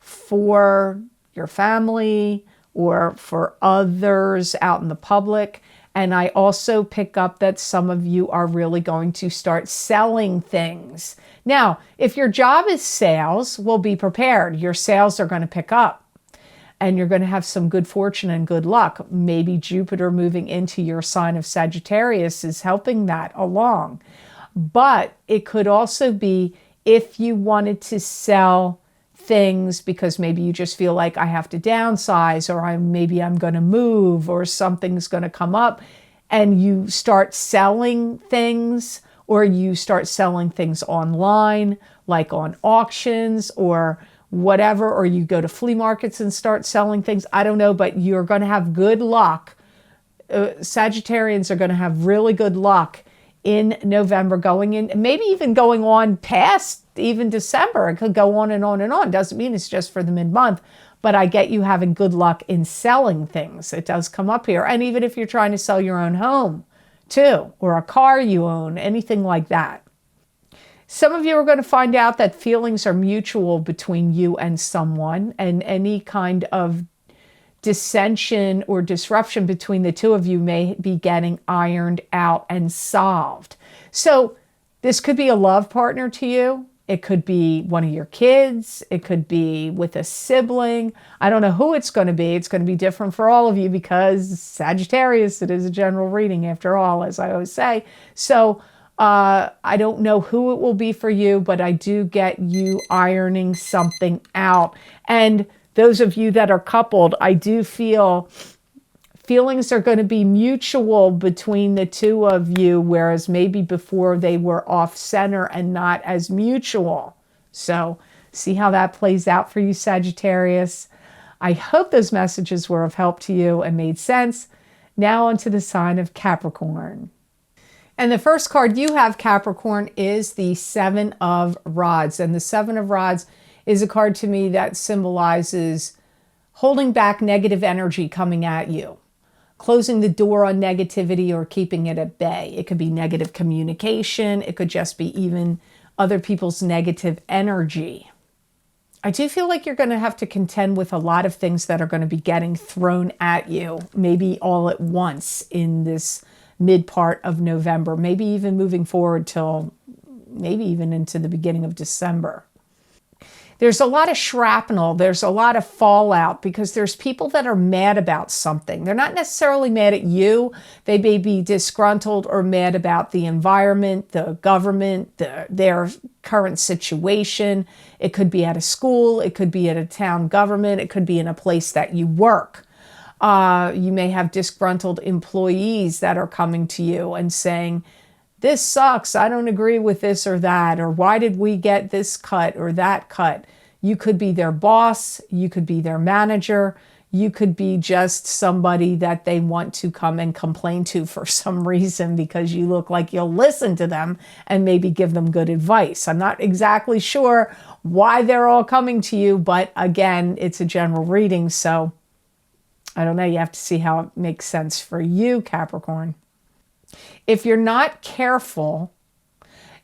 for your family or for others out in the public. And I also pick up that some of you are really going to start selling things. Now, if your job is sales, well, be prepared. Your sales are going to pick up and you're going to have some good fortune and good luck. Maybe Jupiter moving into your sign of Sagittarius is helping that along. But it could also be if you wanted to sell things because maybe you just feel like I have to downsize, or maybe I'm going to move, or something's going to come up, and you start selling things, or you start selling things online, like on auctions or whatever, or you go to flea markets and start selling things. I don't know, but you're going to have good luck. Sagittarians are going to have really good luck in November, going in, maybe even going on past even December. It could go on and on and on. Doesn't mean it's just for the mid-month, but I get you having good luck in selling things. It does come up here. And even if you're trying to sell your own home too, or a car you own, anything like that. Some of you are going to find out that feelings are mutual between you and someone, and any kind of dissension or disruption between the two of you may be getting ironed out and solved. So This could be a love partner to you. It could be one of your kids. It could be with a sibling. I don't know who it's going to be. It's going to be different for all of you because Sagittarius, it is a general reading after all, as I always say. So I don't know who it will be for you, but I do get you ironing something out. And those of you that are coupled, I do feel feelings are going to be mutual between the two of you, whereas maybe before they were off center and not as mutual. So see how that plays out for you, Sagittarius. I hope those messages were of help to you and made sense. Now onto the sign of Capricorn. And the first card you have, Capricorn, is the Seven of Rods. And the Seven of Rods is a card to me that symbolizes holding back negative energy coming at you, closing the door on negativity or keeping it at bay. It could be negative communication. It could just be even other people's negative energy. I do feel like you're going to have to contend with a lot of things that are going to be getting thrown at you, maybe all at once in this mid part of November, maybe even moving forward till maybe even into the beginning of December. There's a lot of shrapnel. There's a lot of fallout because there's people that are mad about something. They're not necessarily mad at you. They may be disgruntled or mad about the environment, the government, their current situation. It could be at a school. It could be at a town government. It could be in a place that you work. You may have disgruntled employees that are coming to you and saying, this sucks, I don't agree with this or that, or why did we get this cut or that cut? You could be their boss, you could be their manager, you could be just somebody that they want to come and complain to for some reason because you look like you'll listen to them and maybe give them good advice. I'm not exactly sure why they're all coming to you, but again, it's a general reading, so I don't know, you have to see how it makes sense for you, Capricorn. If you're not careful,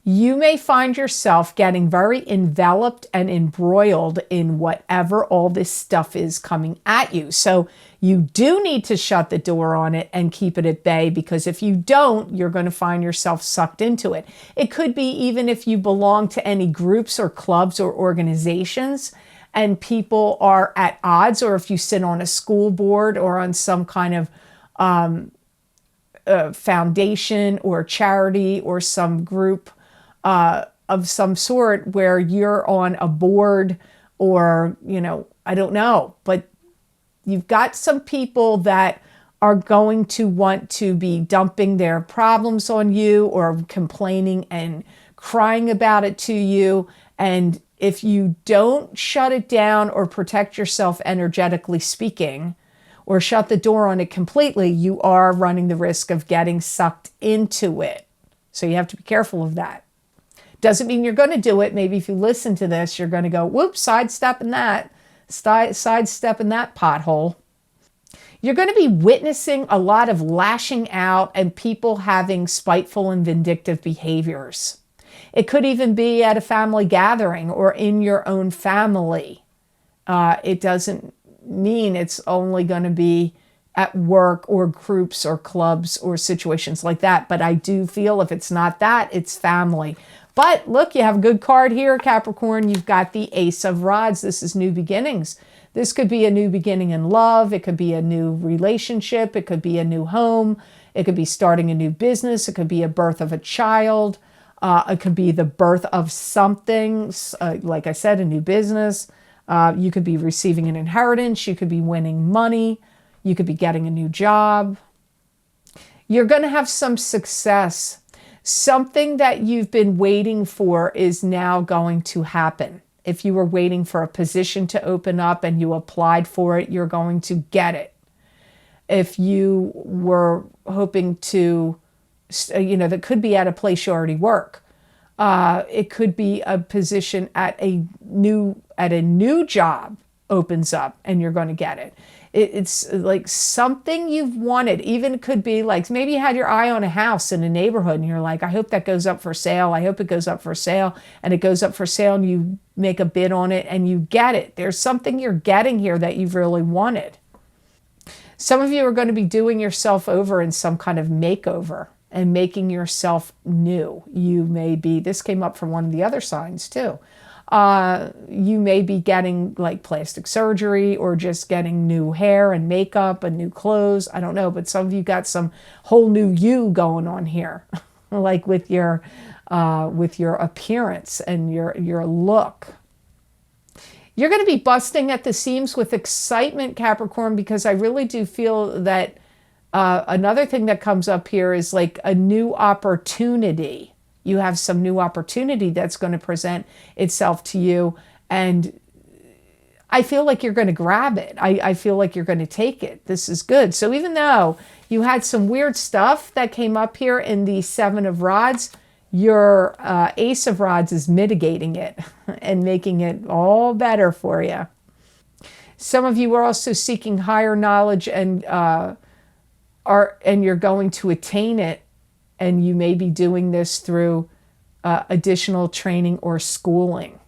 you may find yourself getting very enveloped and embroiled in whatever all this stuff is coming at you. So you do need to shut the door on it and keep it at bay, because if you don't, you're going to find yourself sucked into it. It could be even if you belong to any groups or clubs or organizations and people are at odds, or if you sit on a school board or on some kind of foundation or charity or some group of some sort where you're on a board, or, you know, I don't know, but you've got some people that are going to want to be dumping their problems on you or complaining and crying about it to you. And if you don't shut it down or protect yourself energetically speaking, or shut the door on it completely, you are running the risk of getting sucked into it. So you have to be careful of that. Doesn't mean you're going to do it. Maybe if you listen to this, you're going to go, whoops, sidestepping that pothole. You're going to be witnessing a lot of lashing out and people having spiteful and vindictive behaviors. It could even be at a family gathering or in your own family. It doesn't mean it's only going to be at work or groups or clubs or situations like that. But I do feel if it's not that, it's family. But look, you have a good card here, Capricorn. You've got the Ace of Rods. This is new beginnings. This could be a new beginning in love. It could be a new relationship. It could be a new home. It could be starting a new business. It could be a birth of a child. It could be the birth of something, like I said, a new business. You could be receiving an inheritance. You could be winning money. You could be getting a new job. You're going to have some success. Something that you've been waiting for is now going to happen. If you were waiting for a position to open up and you applied for it, you're going to get it. If you were hoping to, that could be at a place you already work. It could be a position at a new job opens up and you're going to get it. It's like something you've wanted. Even it could be like maybe you had your eye on a house in a neighborhood and you're like, I hope that goes up for sale. I hope it goes up for sale. And it goes up for sale and you make a bid on it and you get it. There's something you're getting here that you've really wanted. Some of you are going to be doing yourself over in some kind of makeover. and making yourself new. You may be, this came up from one of the other signs too. You may be getting like plastic surgery or just getting new hair and makeup and new clothes. I don't know, but some of you got some whole new you going on here, like with your appearance and your look. You're going to be busting at the seams with excitement, Capricorn, because I really do feel that another thing that comes up here is like a new opportunity. You have some new opportunity that's going to present itself to you, and I feel like you're going to grab it. I feel like you're going to take it. This is good. So even though you had some weird stuff that came up here in the Seven of Rods, your Ace of Rods is mitigating it and making it all better for you. Some of you are also seeking higher knowledge and you're going to attain it, and you may be doing this through additional training or schooling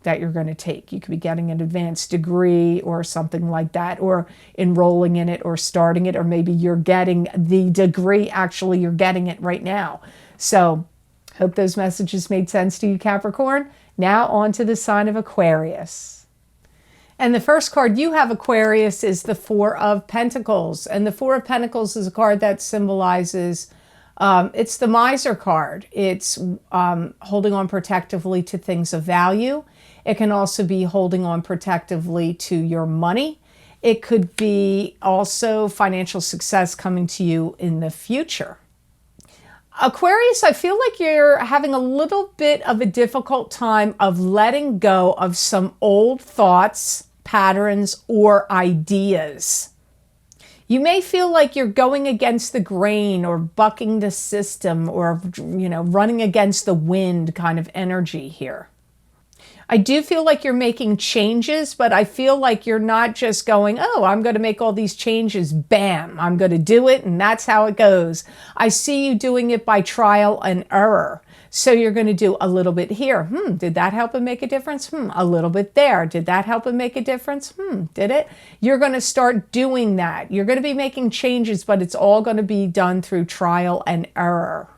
that you're going to take. You could be getting an advanced degree or something like that, or enrolling in it or starting it, or maybe you're getting the degree, actually you're getting it right now. So hope those messages made sense to you, Capricorn. Now on to the sign of Aquarius. And the first card you have, Aquarius, is the Four of Pentacles. And the Four of Pentacles is a card that symbolizes, it's the miser card. It's holding on protectively to things of value. It can also be holding on protectively to your money. It could be also financial success coming to you in the future. Aquarius, I feel like you're having a little bit of a difficult time of letting go of some old thoughts, patterns, or ideas. You may feel like you're going against the grain or bucking the system or, running against the wind kind of energy here. I do feel like you're making changes, but I feel like you're not just going, oh, I'm going to make all these changes, bam, I'm going to do it, and that's how it goes. I see you doing it by trial and error. So you're going to do a little bit here. Did that help and make a difference? A little bit there. Did that help and make a difference? Did it? You're going to start doing that. You're going to be making changes, but it's all going to be done through trial and error.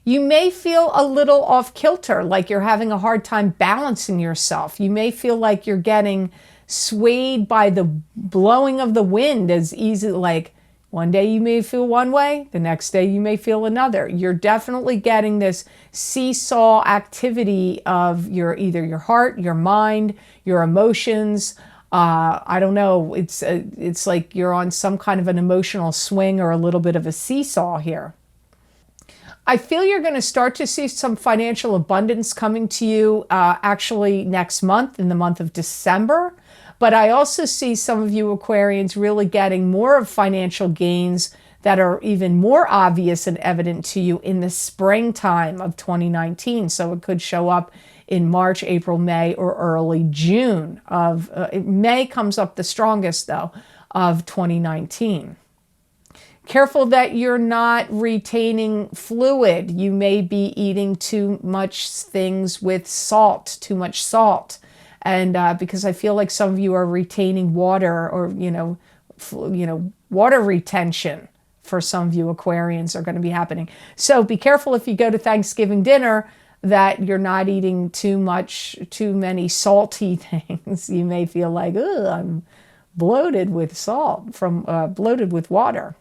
You may feel a little off kilter, like you're having a hard time balancing yourself. You may feel like you're getting swayed by the blowing of the wind as easy, like one day you may feel one way, the next day you may feel another. You're definitely getting this seesaw activity of either your heart, your mind, your emotions. I don't know, it's like you're on some kind of an emotional swing or a little bit of a seesaw here. I feel you're going to start to see some financial abundance coming to you actually next month, in the month of December. But I also see some of you Aquarians really getting more of financial gains that are even more obvious and evident to you in the springtime of 2019. So it could show up in March, April, May, or early June of, May comes up the strongest though, of 2019. Careful that you're not retaining fluid. You may be eating too much things with salt, too much salt. And because I feel like some of you are retaining water or, water retention for some of you Aquarians are going to be happening. So be careful if you go to Thanksgiving dinner that you're not eating too many salty things. You may feel like, oh, I'm bloated with salt bloated with water.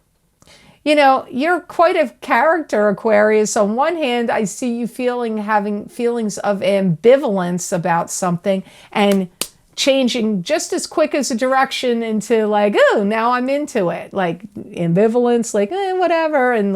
You're quite a character, Aquarius. On one hand, I see you having feelings of ambivalence about something and changing just as quick as a direction into like, oh, now I'm into it. Like ambivalence, like, whatever. And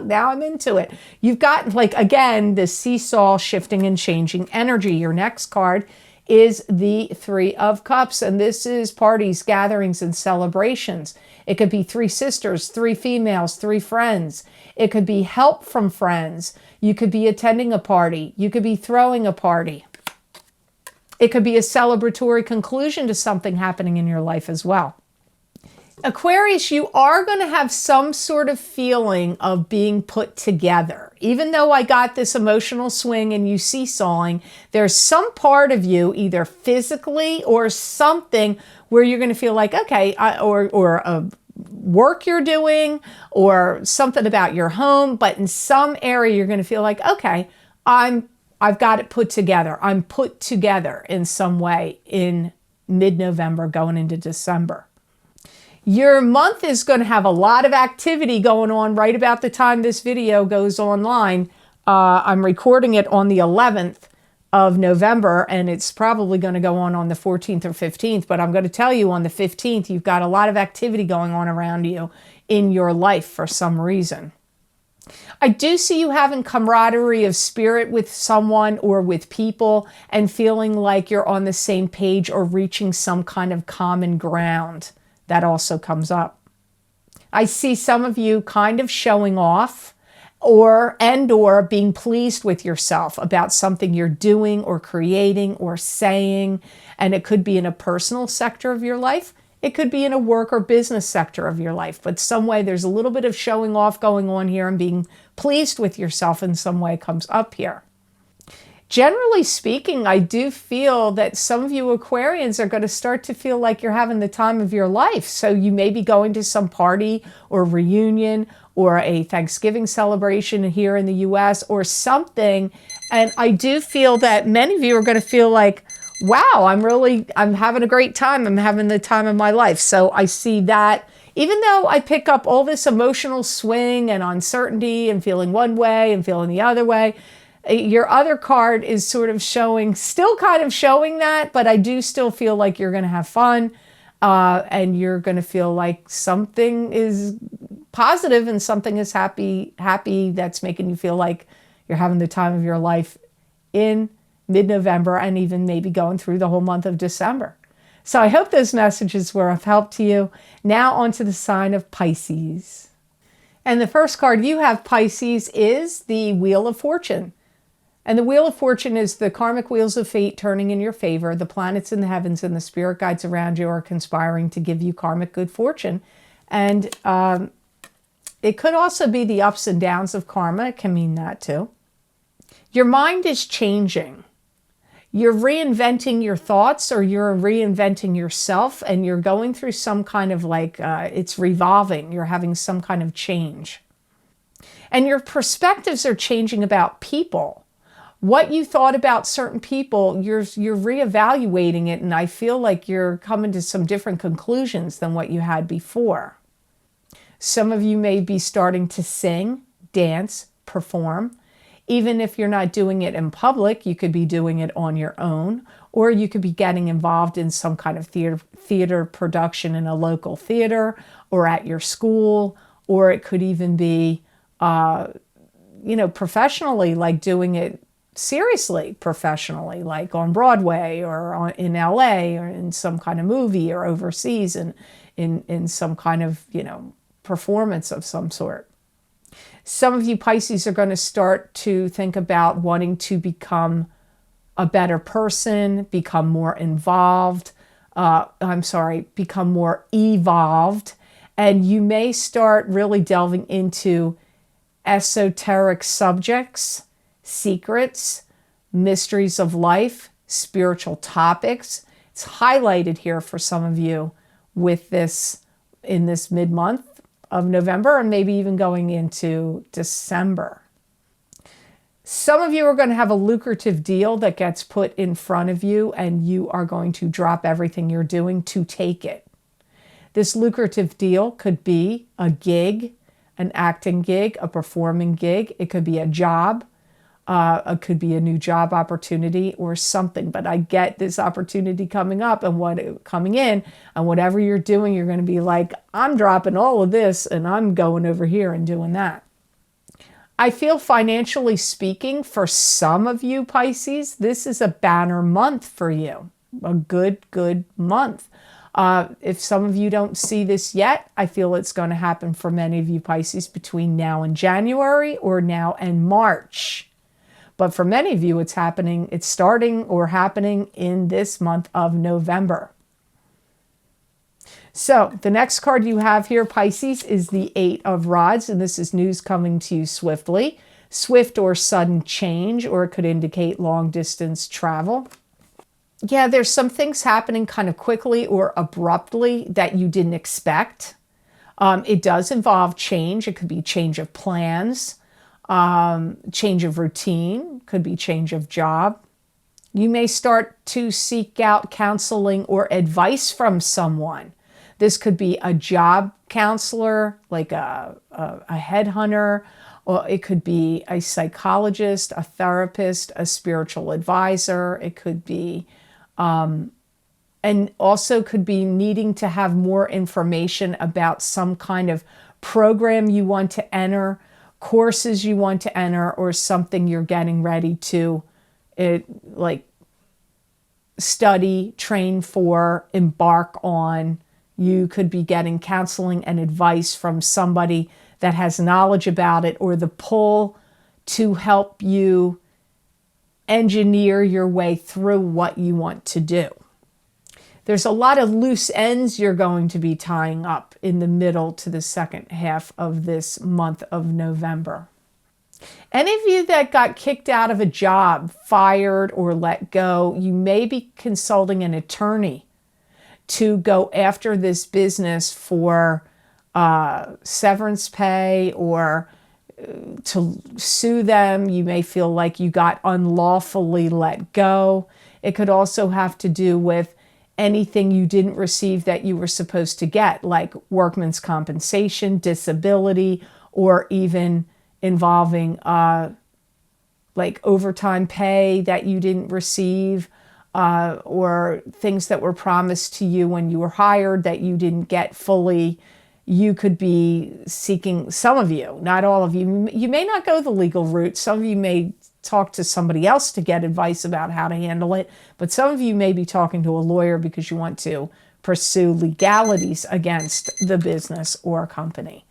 now I'm into it. You've got, like, again, the seesaw shifting and changing energy. Your next card is the Three of Cups. And this is parties, gatherings, and celebrations. It could be three sisters, three females, three friends. It could be help from friends. You could be attending a party. You could be throwing a party. It could be a celebratory conclusion to something happening in your life as well. Aquarius, you are going to have some sort of feeling of being put together. Even though I got this emotional swing and you seesawing, there's some part of you, either physically or something, where you're going to feel like, okay, or work you're doing or something about your home, but in some area you're going to feel like, okay, I've got it put together. I'm put together in some way in mid-November going into December. Your month is going to have a lot of activity going on right about the time this video goes online. I'm recording it on the 11th of November, and it's probably going to go on the 14th or 15th, but I'm going to tell you on the 15th, you've got a lot of activity going on around you in your life for some reason. I do see you having camaraderie of spirit with someone or with people and feeling like you're on the same page or reaching some kind of common ground. That also comes up. I see some of you kind of showing off or being pleased with yourself about something you're doing or creating or saying. And it could be in a personal sector of your life. It could be in a work or business sector of your life. But some way there's a little bit of showing off going on here, and being pleased with yourself in some way comes up here. Generally speaking, I do feel that some of you Aquarians are going to start to feel like you're having the time of your life. So you may be going to some party or reunion or a Thanksgiving celebration here in the US or something. And I do feel that many of you are going to feel like, wow, I'm having a great time. I'm having the time of my life. So I see that. Even though I pick up all this emotional swing and uncertainty and feeling one way and feeling the other way, your other card is sort of still kind of showing that, but I do still feel like you're going to have fun and you're going to feel like something is positive and something is happy that's making you feel like you're having the time of your life in mid-November and even maybe going through the whole month of December. So I hope those messages were of help to you. Now on to the sign of Pisces. And the first card you have, Pisces, is the Wheel of Fortune. And the Wheel of Fortune is the karmic wheels of fate turning in your favor. The planets in the heavens and the spirit guides around you are conspiring to give you karmic good fortune. And it could also be the ups and downs of karma. It can mean that too. Your mind is changing. You're reinventing your thoughts, or you're reinventing yourself, and you're going through some kind of it's revolving. You're having some kind of change. And your perspectives are changing about people. What you thought about certain people, you're reevaluating it, and I feel like you're coming to some different conclusions than what you had before. Some of you may be starting to sing, dance, perform. Even if you're not doing it in public, you could be doing it on your own, or you could be getting involved in some kind of theater production in a local theater or at your school, or it could even be, professionally, like doing it seriously, professionally, like on Broadway or in LA or in some kind of movie or overseas and in some kind of, performance of some sort. Some of you Pisces are going to start to think about wanting to become a better person, become more involved, become more evolved. And you may start really delving into esoteric subjects, secrets, mysteries of life, spiritual topics. It's highlighted here for some of you with this in this mid-month of November, and maybe even going into December. Some of you are going to have a lucrative deal that gets put in front of you, and you are going to drop everything you're doing to take it. This lucrative deal could be a gig, an acting gig, a performing gig. It could be a job. It could be a new job opportunity or something, but I get this opportunity coming up and coming in, and whatever you're doing, you're going to be like, I'm dropping all of this and I'm going over here and doing that. I feel financially speaking, for some of you Pisces, this is a banner month for you, a good month. If some of you don't see this yet, I feel it's going to happen for many of you Pisces between now and January or now and March. But for many of you, it's starting or happening in this month of November. So the next card you have here, Pisces, is the Eight of Rods, and this is news coming to you swiftly. Swift or sudden change, or it could indicate long distance travel. Yeah, there's some things happening kind of quickly or abruptly that you didn't expect. It does involve change. It could be change of plans, change of routine, could be change of job. You may start to seek out counseling or advice from someone. This could be a job counselor, like a headhunter, or it could be a psychologist, a therapist, a spiritual advisor. It could be, and also could be needing to have more information about some kind of program you want to enter, courses you want to enter, or something you're getting ready to study, train for, embark on. You could be getting counseling and advice from somebody that has knowledge about it, or the pull to help you engineer your way through what you want to do. There's a lot of loose ends you're going to be tying up in the middle to the second half of this month of November. Any of you that got kicked out of a job, fired, or let go, you may be consulting an attorney to go after this business for severance pay, or to sue them. You may feel like you got unlawfully let go. It could also have to do with anything you didn't receive that you were supposed to get, like workman's compensation, disability, or even involving like overtime pay that you didn't receive, or things that were promised to you when you were hired that you didn't get fully. You could be seeking, some of you, not all of you, you may not go the legal route. Some of you may talk to somebody else to get advice about how to handle it, but some of you may be talking to a lawyer because you want to pursue legalities against the business or company.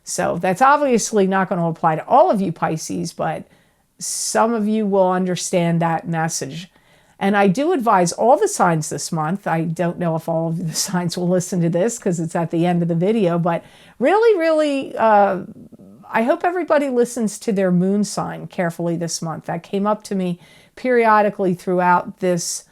So that's obviously not going to apply to all of you Pisces, but some of you will understand that message. And I do advise all the signs this month. I don't know if all of the signs will listen to this because it's at the end of the video, but really, I hope everybody listens to their moon sign carefully this month. That came up to me periodically throughout this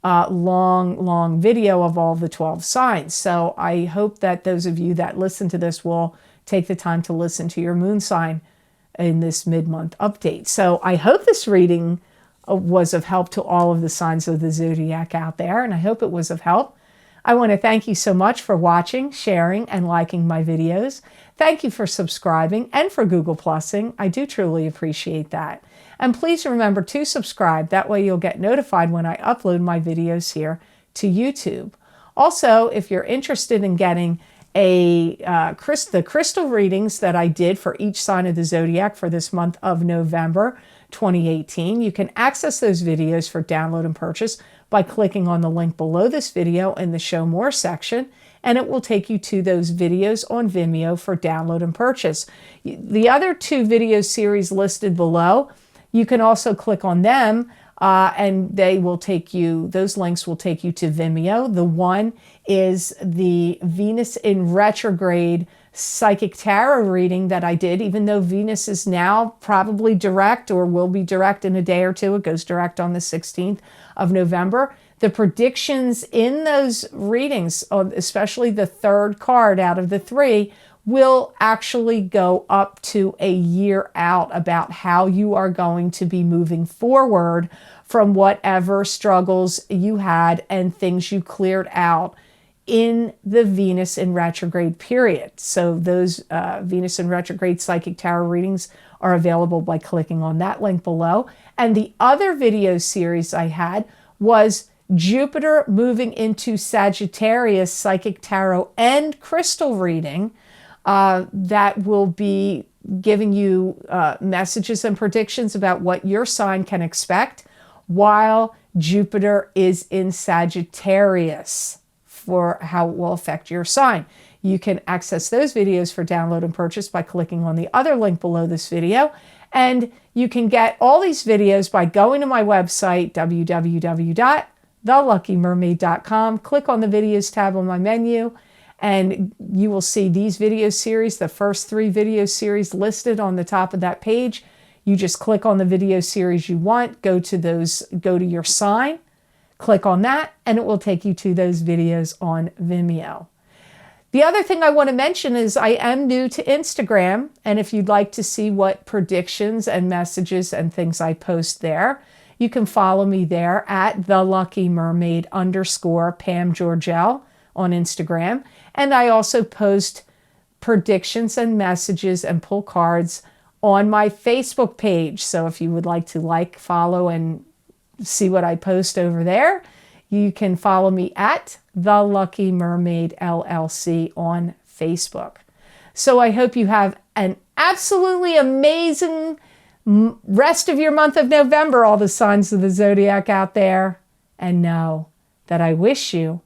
long video of all the 12 signs. So I hope that those of you that listen to this will take the time to listen to your moon sign in this mid-month update. So I hope this reading was of help to all of the signs of the zodiac out there, and I hope it was of help. I want to thank you so much for watching, sharing, and liking my videos. Thank you for subscribing and for Google Plusing. I do truly appreciate that. And please remember to subscribe. That way you'll get notified when I upload my videos here to YouTube. Also, if you're interested in getting the crystal readings that I did for each sign of the zodiac for this month of November 2018, you can access those videos for download and purchase by clicking on the link below this video in the Show More section, and it will take you to those videos on Vimeo for download and purchase. The other two video series listed below, you can also click on them, and they will take you, those links will take you to Vimeo. The one is the Venus in retrograde psychic tarot reading that I did, even though Venus is now probably direct or will be direct in a day or two. It goes direct on the 16th of November. The predictions in those readings, especially the third card out of the three, will actually go up to a year out about how you are going to be moving forward from whatever struggles you had and things you cleared out in the Venus in retrograde period. So those Venus in retrograde psychic tarot readings are available by clicking on that link below. And the other video series I had was Jupiter moving into Sagittarius psychic tarot and crystal reading that will be giving you messages and predictions about what your sign can expect while Jupiter is in Sagittarius, for how it will affect your sign. You can access those videos for download and purchase by clicking on the other link below this video. And you can get all these videos by going to my website, www.theluckymermaid.com. Click on the videos tab on my menu, and you will see these video series, the first 3 video series listed on the top of that page. You just click on the video series you want, go to your sign, click on that, and it will take you to those videos on Vimeo. The other thing I want to mention is I am new to Instagram, and if you'd like to see what predictions and messages and things I post there, you can follow me there at @theluckymermaid_ Pam Georgel on Instagram. And I also post predictions and messages and pull cards on my Facebook page. So if you would like to like, follow, and see what I post over there, you can follow me at The Lucky Mermaid LLC on Facebook. So I hope you have an absolutely amazing rest of your month of November, all the signs of the zodiac out there. And know that I wish you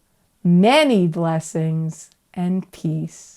many blessings and peace.